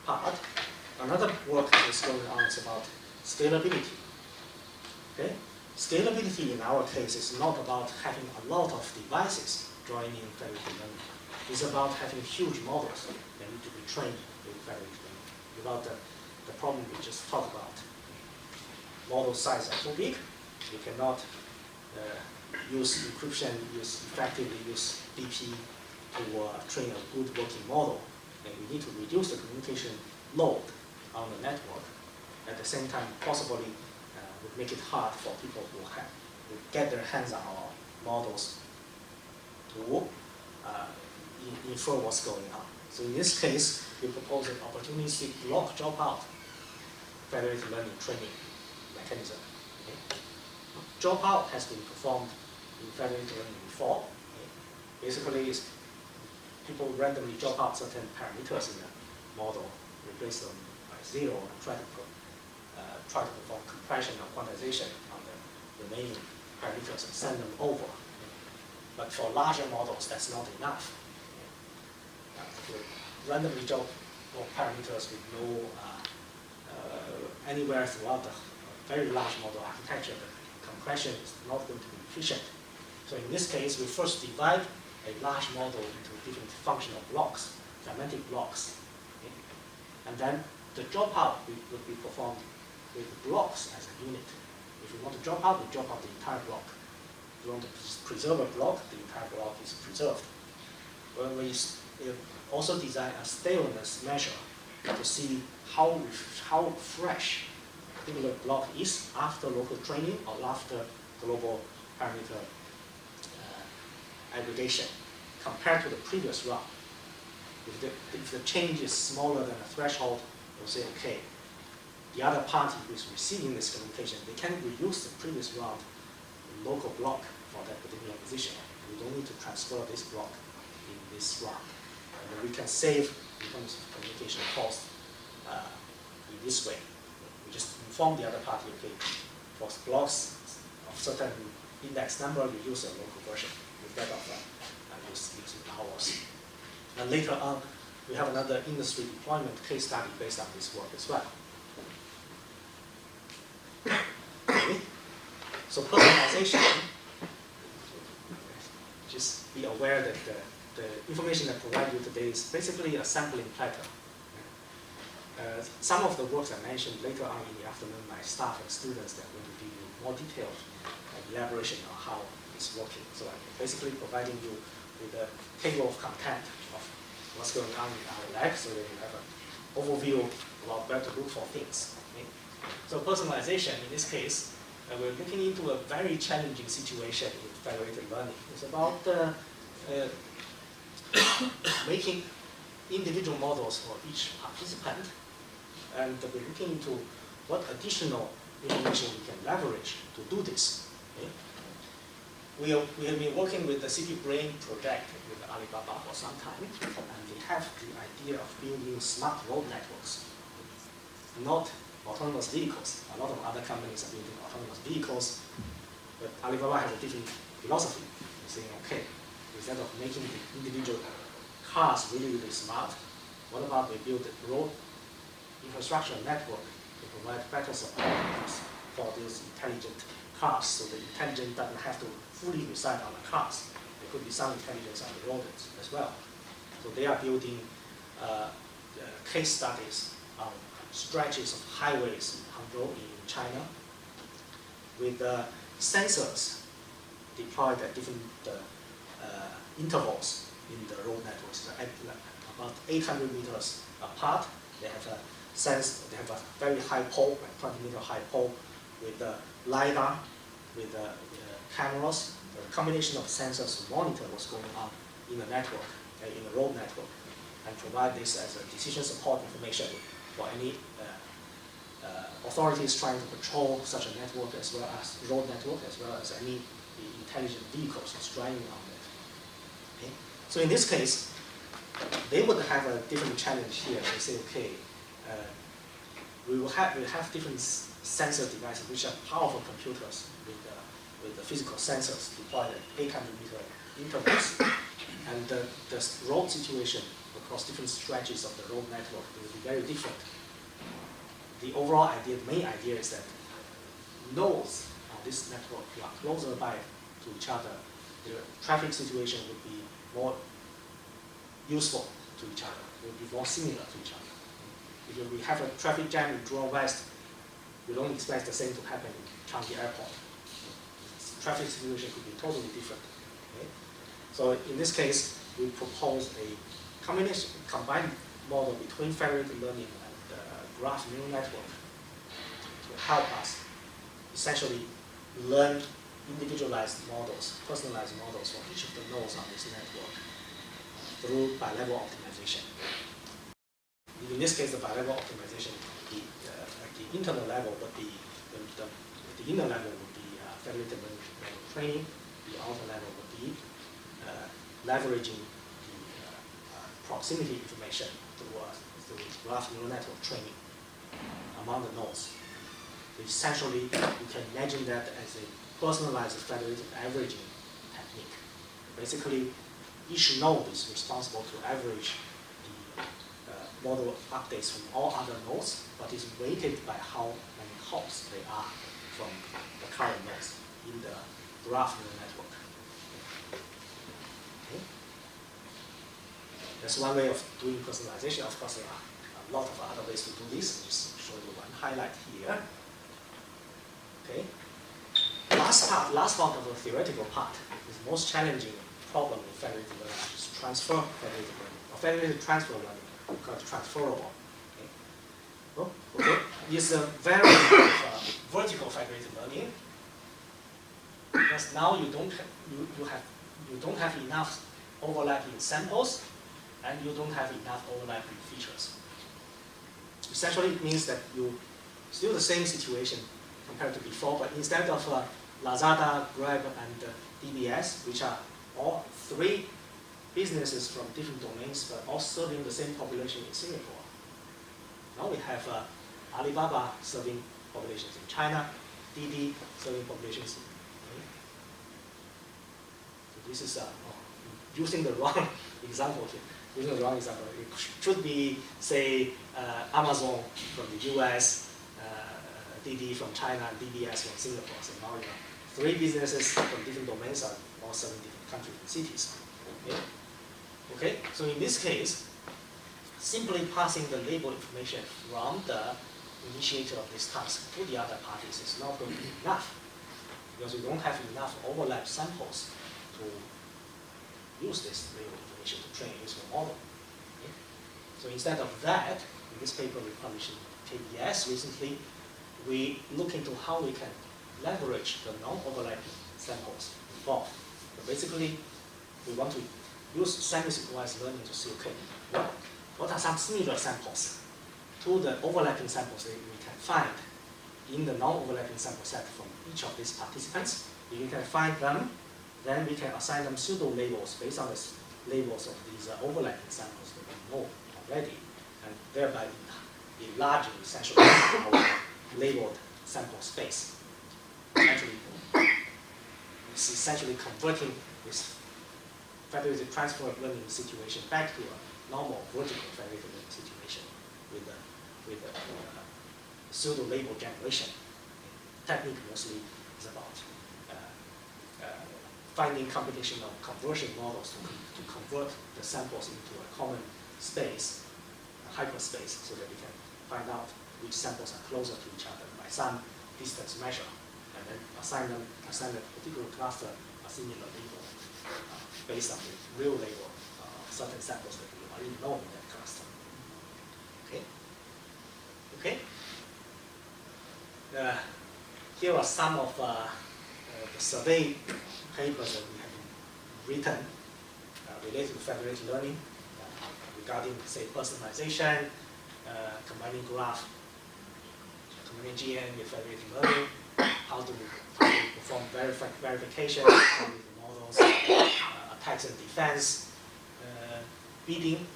part. Another work that is going on is about scalability. Okay, scalability in our case is not about having a lot of devices joining federated learning. It's about having huge models that need to be trained with federated learning. Without the problem we just talked about. Model size are too big, you cannot use encryption, effectively use BP to train a good working model. And we need to reduce the communication load on the network. At the same time, possibly would make it hard for people who get their hands on our models to infer what's going on. So in this case, we propose an opportunistic block dropout federated learning training mechanism. Okay. Dropout has been performed in federated learning before. Okay. Basically, it's people randomly drop out certain parameters in the model, replace them by 0, and try to perform compression or quantization on the remaining parameters and send them over. But for larger models, that's not enough. To randomly drop more parameters with no anywhere throughout the very large model architecture, the compression is not going to be efficient. So in this case, we first divide a large model into different functional blocks, semantic blocks. Okay? And then the dropout would be performed with blocks as a unit. If we want to drop out, we drop out the entire block. If we want to preserve a block, the entire block is preserved. When we also design a staleness measure to see how fresh a particular block is after local training or after global parameter aggregation compared to the previous round. If the change is smaller than a threshold, we'll say, okay, the other party who is receiving this communication, they can reuse the previous round local block for that particular position. We don't need to transfer this block in this round. And we can save in terms of communication cost in this way. We just inform the other party, okay, for blocks of certain index number, you use a local version instead of using ours. And later on, we have another industry deployment case study based on this work as well. Okay. So personalization, just be aware that the information I provide you today is basically a sampling platter. Some of the works I mentioned later on in the afternoon, my staff and students, they're going to give you more detailed elaboration on how it's working. So I'm basically providing you with a table of content of what's going on in our lab so that you have an overview about where to look for things. Okay? So personalization, in this case, we're looking into a very challenging situation in federated learning. It's about making individual models for each participant, and we're looking into what additional information we can leverage to do this. Okay? We have been working with the City Brain project with Alibaba for some time, and we have the idea of building smart road networks, not autonomous vehicles. A lot of other companies are building autonomous vehicles, but Alibaba has a different philosophy. They're saying, okay, instead of making the individual cars really, really smart, what about we build a road infrastructure network to provide better support for these intelligent cars, so the intelligence doesn't have to fully reside on the cars. There could be some intelligence on the road as well. So they are building case studies on stretches of highways in Hangzhou in China with sensors deployed at different intervals in the road networks. At about 800 meters apart, they have a very high pole, like 20-meter high pole, with LiDAR, with cameras a combination of sensors to monitor what's going on in the network, in the road network, and provide this as a decision support information for any authorities trying to control such a network, as well as road network, as well as any intelligent vehicles that's driving on it. Okay? So in this case, they would have a different challenge here. They say, okay, we have different sensor devices, which are powerful computers with the physical sensors deployed at 800-meter intervals. And the road situation across different stretches of the road network will be very different. The overall idea, the main idea is that nodes on this network who are closer by to each other, the traffic situation would be more useful to each other, would be more similar to each other. If we have a traffic jam in Jurong West, we don't expect the same to happen in Changi Airport. The traffic situation could be totally different. Okay? So in this case, we propose a combined model between federated learning and graph neural network to help us essentially learn individualized models, personalized models for each of the nodes on this network through bilevel optimization. In this case, the bilevel optimization, the internal level, but the inner level would be federated learning training. The outer level would be leveraging the proximity information through graph neural network training among the nodes. So essentially, you can imagine that as a personalized federated averaging technique. Basically, each node is responsible to average the model updates from all other nodes, but is weighted by how many hops they are from the current nodes in the graph neural network. Okay. That's one way of doing personalization. Of course, there are a lot of other ways to do this. I'll just show you one highlight here. Okay. Last part of the theoretical part is the most challenging problem in federated learning, which is transfer federated learning, or federated transfer learning, called transferable. Okay. Oh, okay. It's a variant of vertical federated learning, because now you don't have enough overlapping samples, and you don't have enough overlapping features. Essentially, it means that you still the same situation compared to before, but instead of Lazada, Grab, and DBS, which are all three businesses from different domains, but all serving the same population in Singapore. Now we have Alibaba serving populations in China, Didi serving populations in So this is using the wrong example here. Using the wrong example, it should be, say, Amazon from the US, Didi from China, and DBS from Singapore. So now you have three businesses from different domains are all serving different countries and cities. Okay? Okay? So in this case, simply passing the label information from the initiator of this task to the other parties is not going to be enough, because we don't have enough overlap samples to use this label information to train a useful model. Okay? So instead of that, in this paper we published in KBS recently, we look into how we can leverage the non-overlapping samples involved. So basically, we want to use semi-supervised learning to see, okay, what are some similar samples to the overlapping samples that we can find in the non-overlapping sample set from each of these participants. If we can find them, then we can assign them pseudo-labels based on the labels of these overlapping samples that we know already, and thereby enlarging essentially our labeled sample space. Actually, it's essentially converting this federated transfer of learning situation back to a normal vertical federated learning situation with the pseudo-label generation. Technique mostly is about finding computational conversion models to convert the samples into a common space, a hyperspace, so that we can find out which samples are closer to each other by some distance measure, and then assign a particular cluster a similar label based on the real label of certain samples that we already know in that cluster. Okay? Okay? Here are some of the survey papers that we have written related to federated learning regarding, say, personalization, combining graph, combining GN with federated learning, how to perform verification with models, attacks and defense, bidding,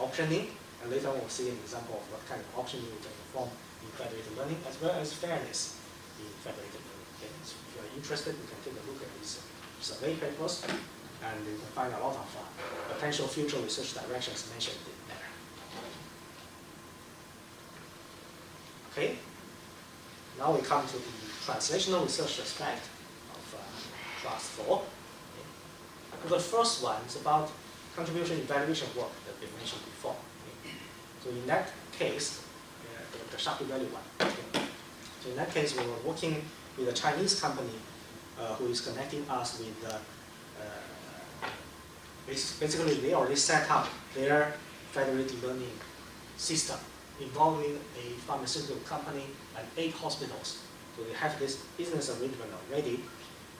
auctioning, and later on we'll see an example of what kind of auctioning we can perform in federated learning, as well as fairness in federated learning. Okay? So if you're interested, you can take a look at these survey papers, and you can find a lot of potential future research directions mentioned in there. Okay, now we come to the translational research aspect of class 4. Okay. The first one is about contribution evaluation work that we mentioned before. Okay. So in that case, the Shapley value one. Okay. So in that case, we were working with a Chinese company who is connecting us with basically they already set up their federated learning system involving a pharmaceutical company and 8 hospitals. So they have this business arrangement already.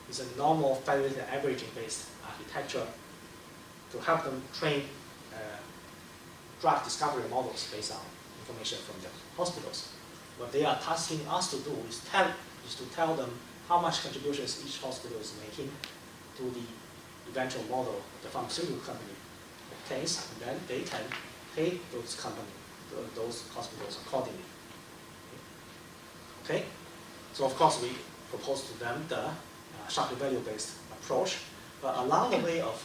It's a normal federated averaging based architecture to help them train drug discovery models based on information from the hospitals. What they are tasking us to do is to tell them how much contributions each hospital is making to the eventual model the pharmaceutical company obtains, and then they can pay those hospitals accordingly. Okay? So of course we propose to them the Shapley value-based approach, but along the way of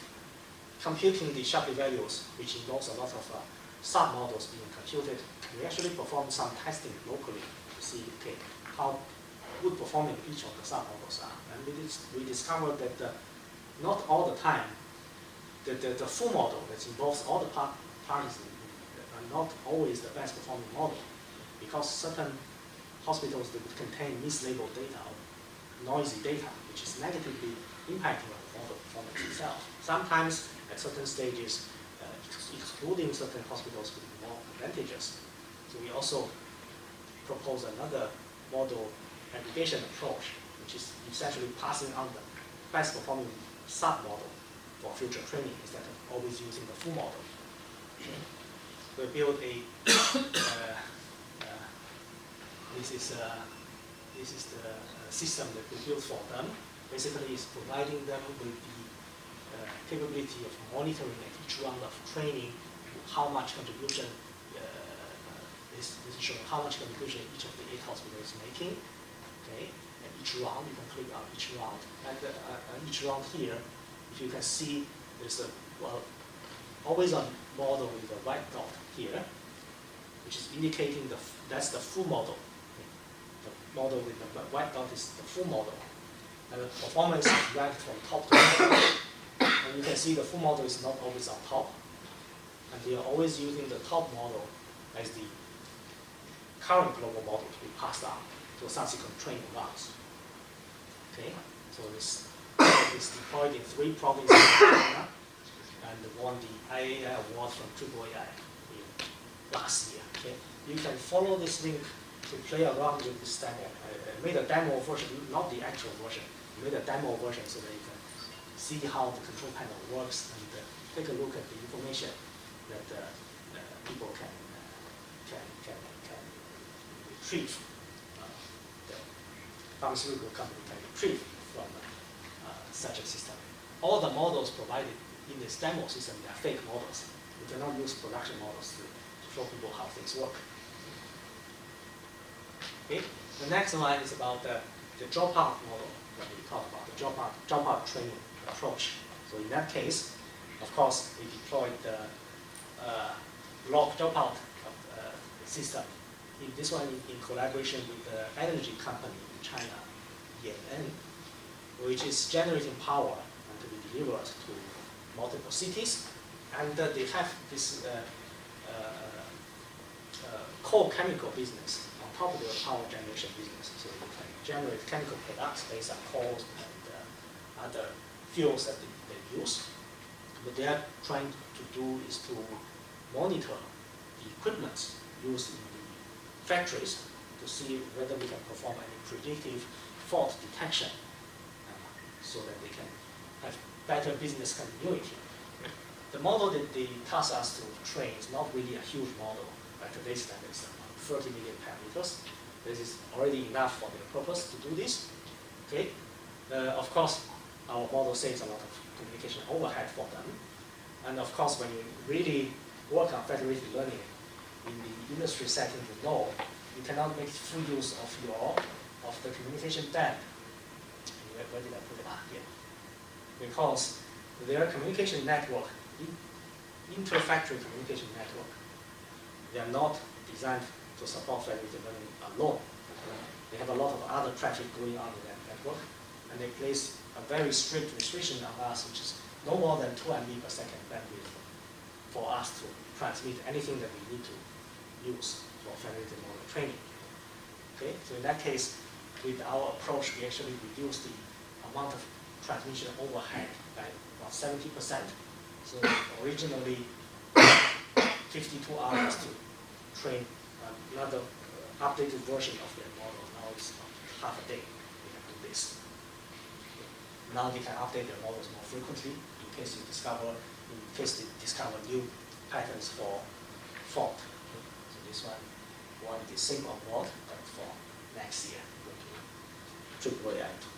computing the Shapley values, which involves a lot of sub-models being computed, we actually perform some testing locally to see how good performing each of the sub-models are. And we discovered that not all the time, the full model that involves all the parties are not always the best performing model, because certain hospitals that would contain mislabeled data or noisy data, which is negatively impacting on the model performance itself. Sometimes at certain stages, excluding certain hospitals could be more advantageous. So we also propose another model aggregation approach, which is essentially passing on the best performing sub-model for future training instead of always using the full model. We build a this is the system that we built for them. Basically, it's providing them with the capability of monitoring at each round of training how much contribution this is showing how much contribution each of the 8 hospitals is making. Okay, and each round you can click on each round, and each round here, if you can see, there's a always a model with a white dot here, which is indicating that's the full model. The model with the white dot is the full model, and the performance is ranked from top to bottom. And you can see the full model is not always on top, and we are always using the top model as the current global model to be passed on to subsequent training rounds. Okay, so this is deployed in 3 provinces in China and won the IAI award from AAAI last year. Okay, you can follow this link to play around with this demo. I made a demo version, not the actual version. I made a demo version so that you can see how the control panel works and take a look at the information that people can retrieve. The pharmaceutical company can retrieve from such a system. All the models provided in this demo system, they are fake models. We cannot use production models to show people how things work. Okay. The next one is about the dropout model that we talked about, the dropout training approach. So in that case, of course, we deployed the log dropout system. In this one, in collaboration with the energy company in China, ENN, which is generating power to be delivered to multiple cities, and they have this coal chemical business on top of their power generation business. So you can generate chemical products based on coal and other fuels that they use. What they are trying to do is to monitor the equipment used in the factories to see whether we can perform any predictive fault detection so that they can have better business continuity. The model that they task us to train is not really a huge model. Right? Today's standard is about 30 million parameters. This is already enough for their purpose to do this. Okay. Of course, our model saves a lot of communication overhead for them. And of course, when you really work on federated learning in the industry setting, you know you cannot make full use of the communication depth. Where did I put it? Here. Because their communication network, inter-factory communication network, they are not designed to support federated learning alone. They have a lot of other traffic going on in that network, and they place a very strict restriction on us, which is no more than 2 MB per second bandwidth for us to transmit anything that we need to use for federated model training. Okay, so in that case, with our approach, we actually reduce the amount of transmission overhead by about 70%. So originally, 52 hours to train another updated version of their model. Now it's about half a day we can do this. Now they can update their models more frequently in case they discover new patterns for fault. Okay. So this one won't be same on board, but for next year, we're going to AAAI to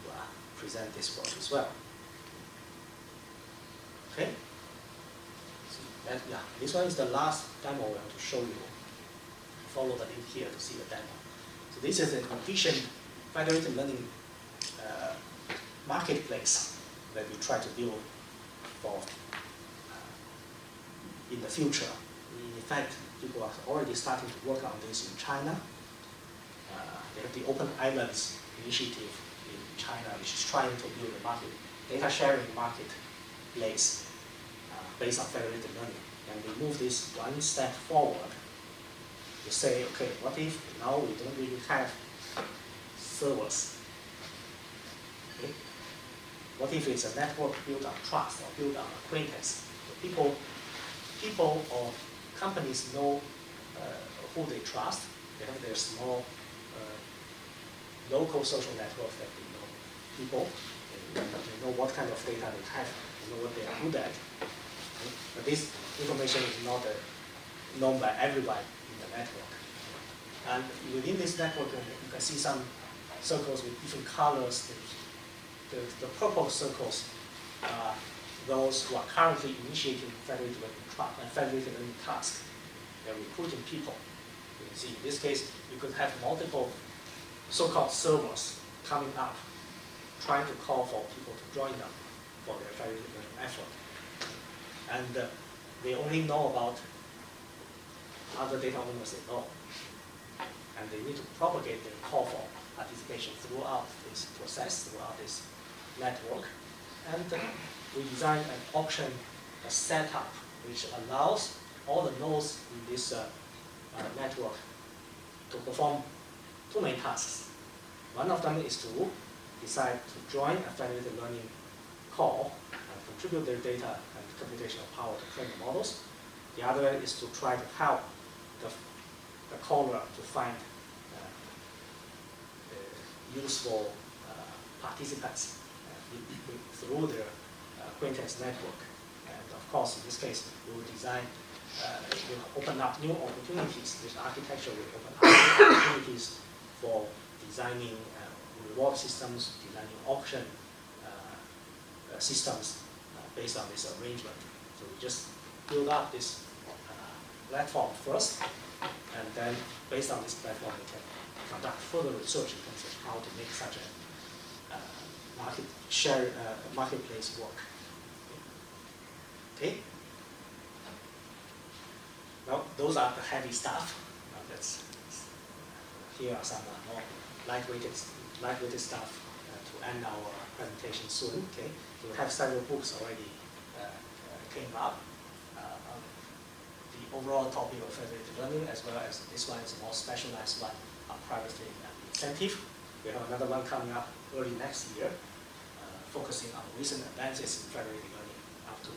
present this work as well. Okay. So that, yeah, this one is the last demo we want to show you. Follow the link here to see the demo. So this is an efficient federated learning marketplace that we try to build for in the future. In fact, people are already starting to work on this in China. They have the Open Islands initiative in China, which is trying to build a data sharing marketplace based on federated learning. And we move this one step forward to say, okay, what if now we don't really have servers? Okay? What if it's a network built on trust or built on acquaintance? So people or companies know who they trust. They have their small local social network that they know people. They know what kind of data they have. They know what they are good at. Okay? But this information is not known by everybody in the network. And within this network, you can see some circles with different colors. The purple circles are those who are currently initiating federated learning tasks. They're recruiting people. You can see in this case, you could have multiple so-called servers coming up, trying to call for people to join them for their federated learning effort. And they only know about other data owners they know. And they need to propagate their call for participation throughout this process, throughout this network. And we designed an auction setup which allows all the nodes in this network to perform two main tasks. One of them is to decide to join a federated learning call and contribute their data and computational power to train the models. The other is to try to help the caller to find useful participants through their acquaintance network. And of course, in this case, we will design, will open up new opportunities. This architecture will open up new opportunities for designing reward systems, designing auction systems based on this arrangement. So we just build up this platform first, and then based on this platform, we can conduct further research in terms of how to make such a marketplace work. Okay. Well, those are the heavy stuff. Here are some more lightweighted stuff to end our presentation soon. Okay. So we have several books already came up. The overall topic of federated learning, as well as this one is a more specialized one on privacy and incentive. We have another one coming up early next year, focusing on recent advances in federated learning up to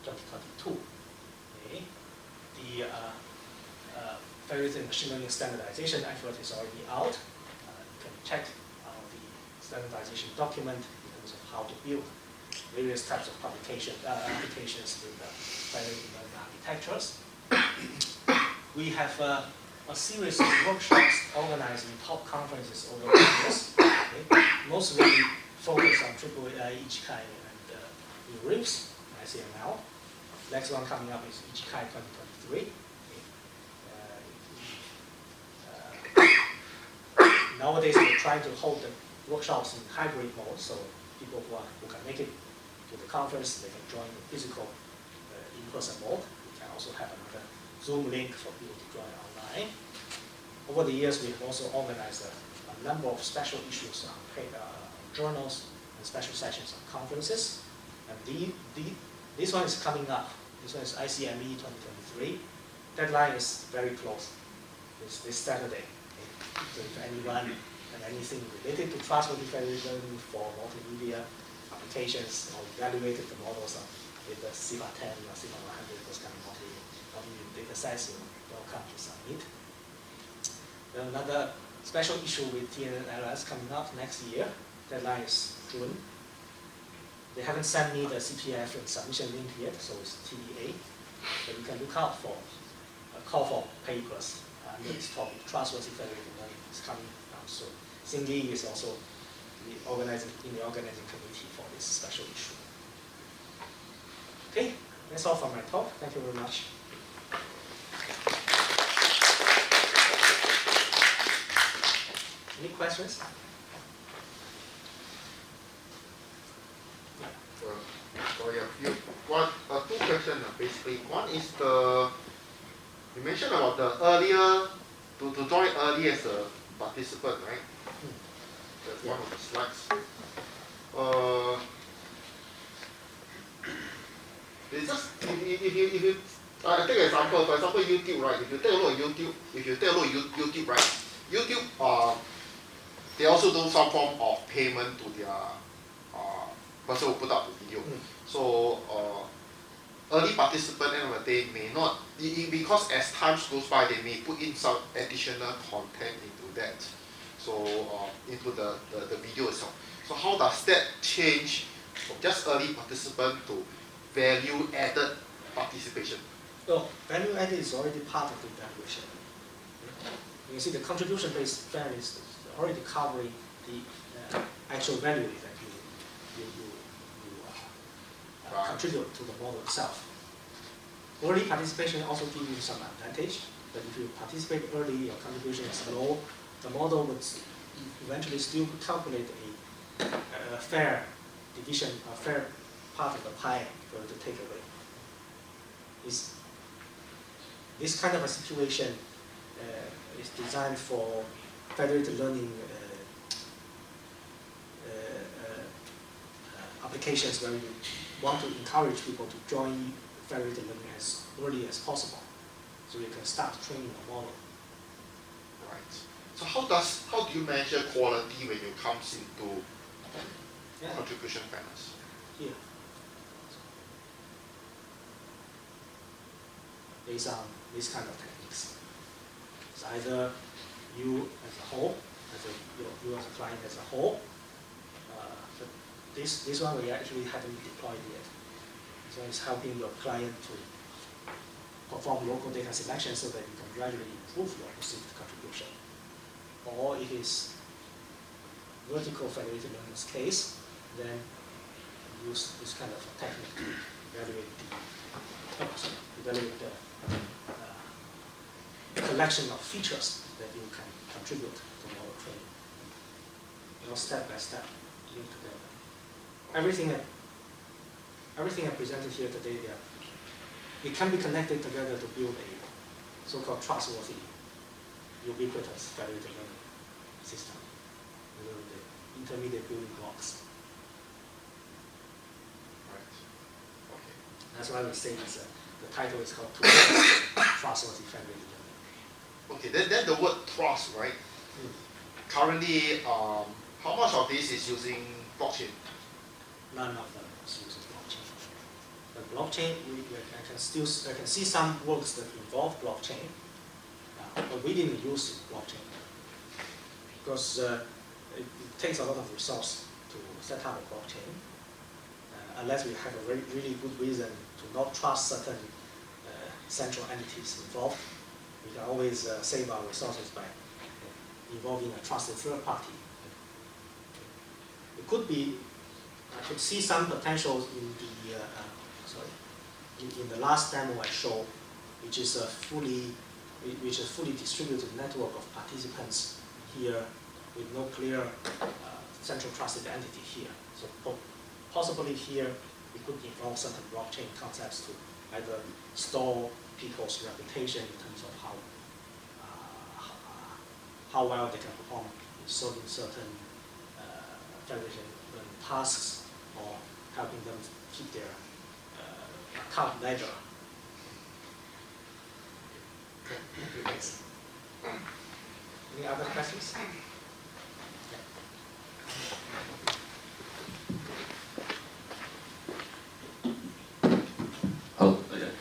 2022. Okay. The federated machine learning standardization effort is already out. You can check the standardization document in terms of how to build various types of applications with federated learning architectures. We have a series of workshops organized in top conferences over the years, okay? Mostly focused on AAA, Ichikai, and URIPS, ICML. Next one coming up is Ichikai 2023. Nowadays, we're trying to hold the workshops in hybrid mode, so people who can make it to the conference, they can join the physical in-person mode. We can also have another Zoom link for people to join online. Over the years, we've also organized a number of special issues on journals and special sessions on conferences. And this one is coming up. This one is ICME 2023. Deadline is very close. It's this Saturday. So if anyone and anything related to trustworthy federated learning for multimedia applications or evaluated the models with the CIFAR 10 or CIFAR 100, those kind of multimedia data sets, you're welcome to submit. Then another special issue with TNLS coming up next year. Deadline is June. They haven't sent me the CPF and submission link yet, so it's TBA. But you can look out for a call for papers under this topic, trustworthy federated learning is coming out soon. Xing Li is also in the organizing committee for this special issue. Okay, that's all for my talk. Thank you very much. Any questions? Sorry, two questions basically. One is you mentioned about the earlier, to join early as a participant, right? That's one of the slides. It's just, if you I take an example, for example, YouTube, right? If you take a look at YouTube, right? YouTube, they also do some form of payment to their person who put up the video. So early participant end of the day may not, because as time goes by, they may put in some additional content into that, so into the video itself. So how does that change from just early participant to value added participation? So value added is already part of the evaluation. You see the contribution-based value is already covering the actual value that you contribute to the model itself. Early participation also gives you some advantage, but if you participate early, your contribution is low, the model would eventually still calculate a fair division, a fair part of the pie for you to take away. This kind of a situation is designed for federated learning applications where you want to encourage people to join federated learning as early as possible, so you can start training the model. Right. So how do you measure quality when it comes into contribution fairness? Here. Based on this kind of techniques. It's either you as a whole, you as a client as a whole. But this one we actually haven't deployed yet. So it's helping your client to perform local data selection so that you can gradually improve your perceived contribution. Or if it's vertical federated learning's case, then use this kind of technique to evaluate the collection of features that you can contribute to model training. Step by step, link together. Everything I presented here today, it can be connected together to build a so-called trustworthy, ubiquitous federated learning system with the intermediate building blocks. Right. Okay. That's why we say the title is called Trustworthy Federated Learning. Okay, then the word trust, right? Currently, how much of this is using blockchain? None of them is using blockchain. But blockchain, I can see some works that involve blockchain, but we didn't use blockchain because it takes a lot of resource to set up a blockchain. unless we have a really good reason to not trust certain central entities involved, we can always save our resources by involving a trusted third party. It could be, I could see some potential in the in the last demo I showed, which is a fully distributed network of participants here with no clear central trusted entity here. So possibly here we could involve certain blockchain concepts to either store people's reputation in terms of how well they can perform in solving certain federation tasks, or helping them keep their account ledger. Okay, thanks. Any other questions? Hello.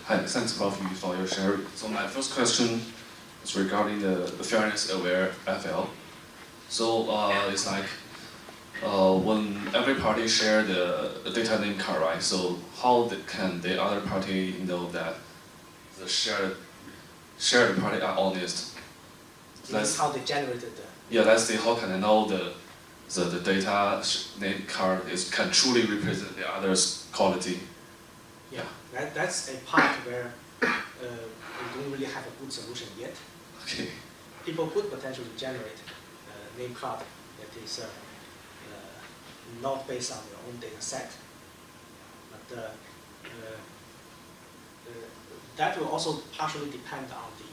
Hi, thanks Prof. for your share. So my first question is regarding the fairness-aware FL. So it's like when every party share the data name card, right? So how can the other party know that the shared party are honest? That's how they generated the. Yeah, let's see how can I know the data name card can truly represent the other's quality. Yeah, that's a part where we don't really have a good solution yet. Okay. People could potentially generate a name card that is not based on their own data set. But that will also partially depend on the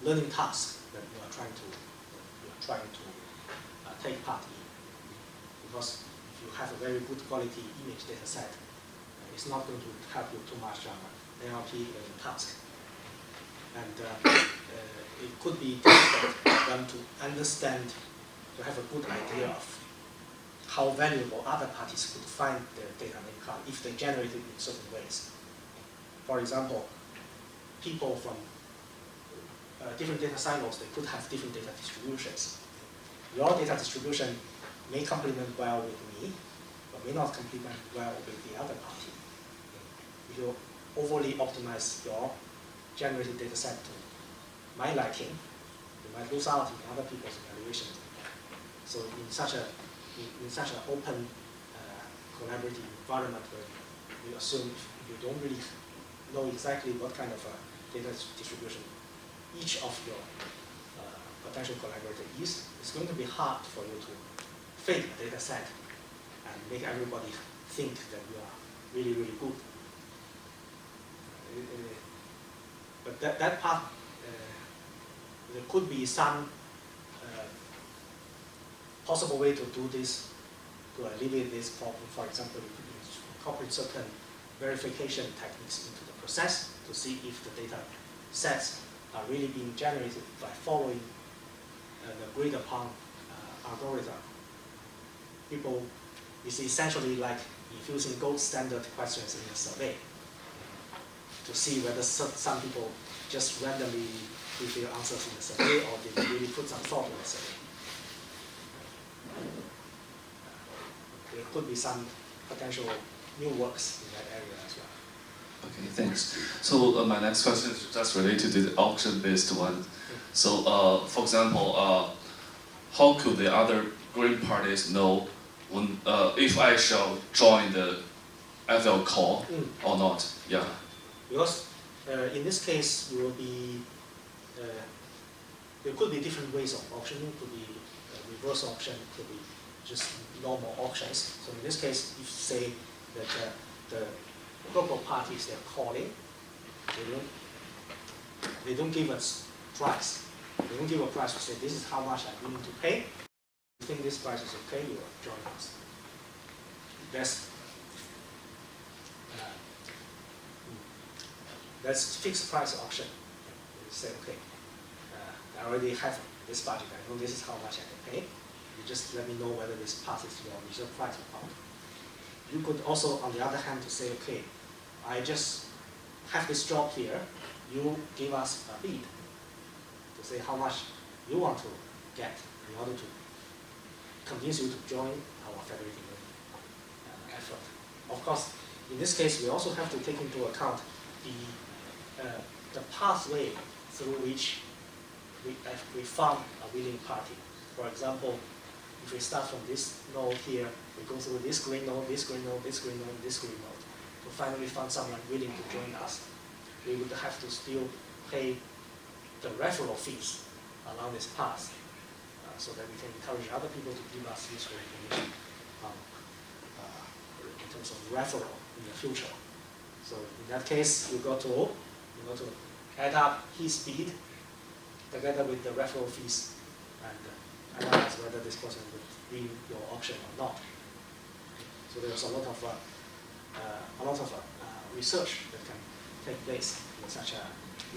learning task that we are trying to take part in. Because if you have a very good quality image data set, it's not going to help you too much on NLP learning task. And it could be difficult for them to understand, to have a good idea of how valuable other parties could find their data name card if they generate it in certain ways. For example, people from different data silos, they could have different data distributions. Your data distribution may complement well with me, but may not complement well with the other party. If you overly optimize your generated data set to my liking, you might lose out in other people's evaluation. So in such an open, collaborative environment where you assume you don't really know exactly what kind of data distribution each of your potential collaborators is, it's going to be hard for you to fake a data set and make everybody think that you are really, really good. But that part, there could be some possible way to do this, to alleviate this problem. For example, you could incorporate certain verification techniques into the process to see if the data sets are really being generated by following the agreed upon algorithm. People, it's essentially like infusing gold standard questions in a survey to see whether some people just randomly give their answers in the survey or they really put some thought in the survey. There could be some potential new works in that area as well. Okay, thanks. So my next question is just related to the auction-based one. So, for example, how could the other green parties know when if I shall join the FL call or not? Yeah. Because in this case, you will be there could be different ways of auctioning. It could be reverse auction. It could be just normal auctions. So in this case, if say that the group of parties they're calling, they don't give us price. They don't give a price to say this is how much I'm willing to pay. If you think this price is okay, you will join us. That's fixed price auction. You say, okay, I already have this budget. I know this is how much I can pay. You just let me know whether this passes your reserve price or not. You could also, on the other hand, to say, okay, I just have this job here. You give us a bid to say how much you want to get in order to convince you to join our federating of course, in this case, we also have to take into account the pathway through which we found a willing party. For example, if we start from this node here, we go through this green node, this green node, this green node, this green node, to finally find someone willing to join us. We would have to still pay the referral fees along this path, so that we can encourage other people to give us useful information in terms of referral in the future. So in that case, you got to add up his speed together with the referral fees and analyze whether this person would win your auction or not. So there's a lot of research that can take place in such a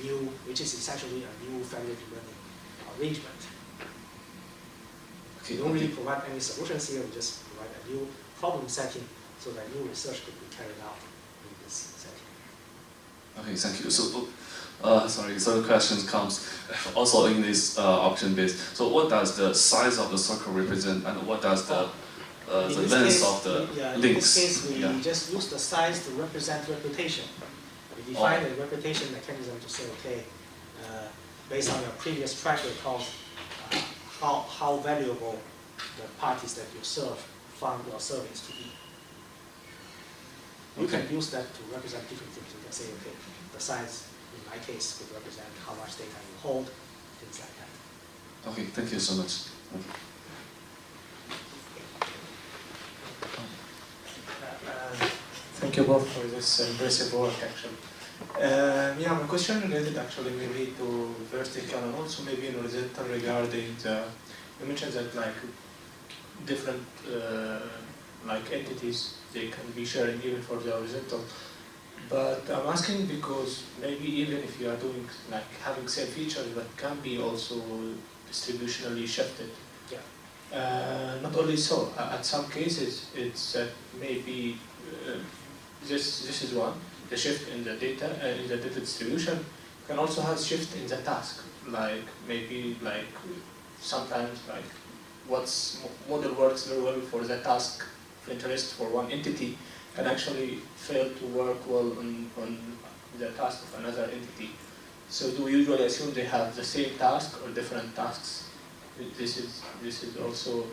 new, which is essentially a new federated learning arrangement. We don't really provide any solutions here, we just provide a new problem setting so that new research could be carried out in this setting. Okay, thank you. So, so the question comes also in this auction base. So what does the size of the circle represent, and what does the length of the links? In this case, we just use the size to represent reputation. We define the reputation mechanism to say, okay, based on your previous track record, how valuable the parties that you serve found your service to be. You can use that to represent different things. You can say, okay, the size in my case could represent how much data you hold, things like that. Okay, thank you so much. Thank you both for this impressive work, actually. Yeah, my question related actually maybe to vertical and also maybe in horizontal regarding the, you mentioned that like different like entities, they can be sharing even for the horizontal. But I'm asking because maybe even if you are doing like having same features but can be also distributionally shifted. Yeah. Not only so, at some cases it's that maybe this is one, the shift in the data distribution can also have shift in the task, like maybe like sometimes like what's model works very well for the task of interest for one entity can actually fail to work well on the task of another entity. So do we usually assume they have the same task or different tasks? This is also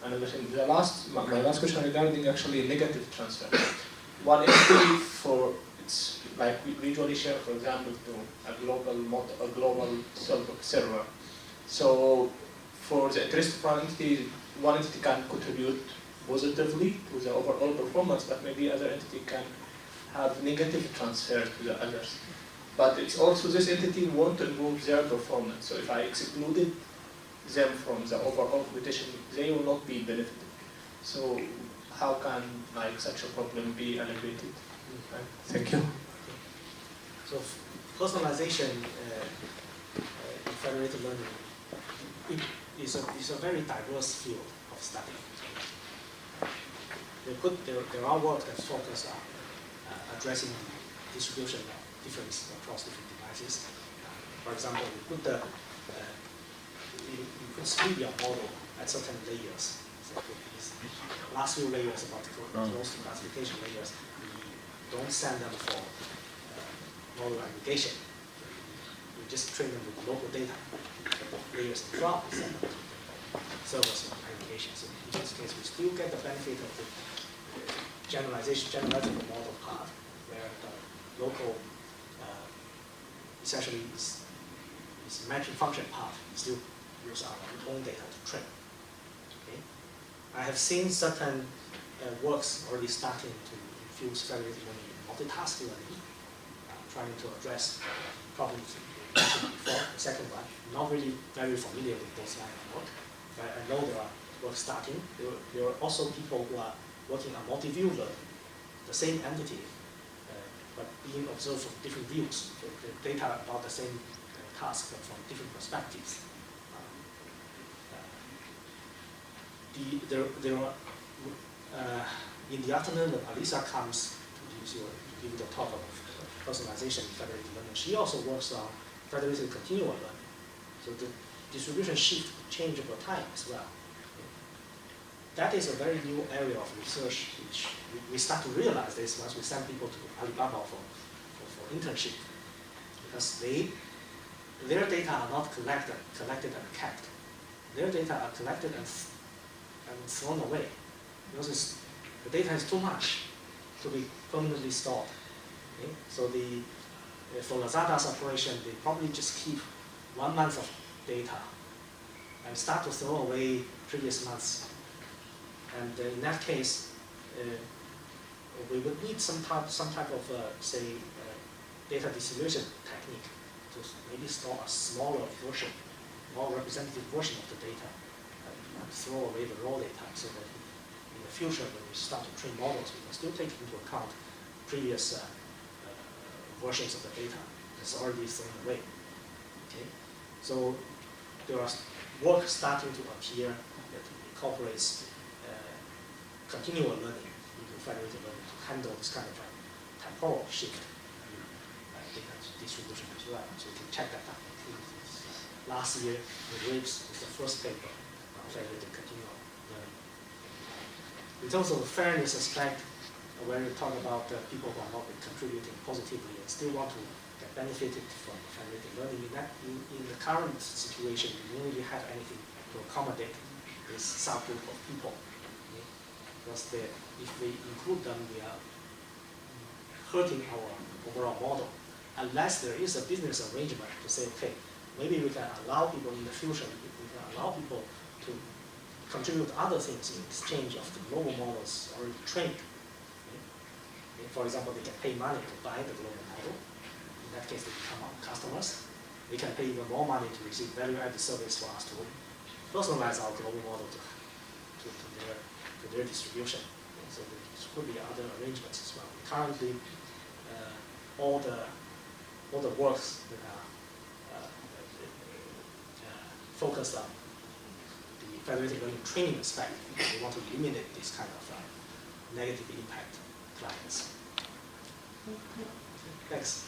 another thing. My last question regarding actually negative transfer. One entity for it's like we usually share, for example, to a global server. So for the interest of one entity can contribute positively to the overall performance, but maybe other entity can have negative transfer to the others. But it's also this entity want to improve their performance. So if I excluded them from the overall competition, they will not be benefited. So how can like such a problem be alleviated? Thank you. So personalization in federated learning is a very diverse field of study. There are work that focus on addressing the distribution of difference across different devices. For example, you could split your model at certain layers. So these last few layers about close to classification layers, we don't send them for model aggregation. We just train them with local data. The layers in front, we send them to servers for aggregation. So in this case, we still get the benefit of the generalizable model part, where the local essentially is matching function part still use our own data to train. Okay? I have seen certain works already starting to infuse federated learning in multitask learning, trying to address problems mentioned before. The second one, not really very familiar with those line of work, but I know there are work starting. There are also people who are working on multi-view learning, the same entity, but being observed from different views. So the data about the same task, but from different perspectives. In the afternoon, when Alisa comes to give the talk of personalization in federated learning, she also works on federated continual learning. So the distribution shift change over time as well. that is a very new area of research, which we start to realize this once we send people to Alibaba for internship, because their data are not collected and kept. Their data are collected and thrown away, because the data is too much to be permanently stored. Okay? So for Lazada's operation, they probably just keep 1 month of data and start to throw away previous months. And in that case, we would need some type of, data distribution technique to maybe store a smaller version, more representative version of the data, and throw away the raw data, so that in the future, when we start to train models, we can still take into account previous versions of the data that's already thrown away. Okay, so there are work starting to appear that incorporates continual learning into federated learning to handle this kind of temporal shift in data distribution as well. So you can check that out. Last year, the RIPS is the first paper on federated continual learning. In terms of the fairness aspect, where you talk about people who are not contributing positively and still want to get benefited from federated learning, in the current situation, we don't really have anything to accommodate this subgroup of people. Okay? Because if we include them, we are hurting our overall model. Unless there is a business arrangement to say, okay, maybe we can allow people in the future, we can allow people to contribute other things in exchange of the global models already trained. Okay? For example, they can pay money to buy the global model. In that case, they become our customers. They can pay even more money to receive value-added service for us to personalize our global model to their distribution. Okay? So there could be other arrangements as well. Currently, all the works that are focused on the federated learning training aspect, we want to eliminate this kind of negative impact clients. Thanks.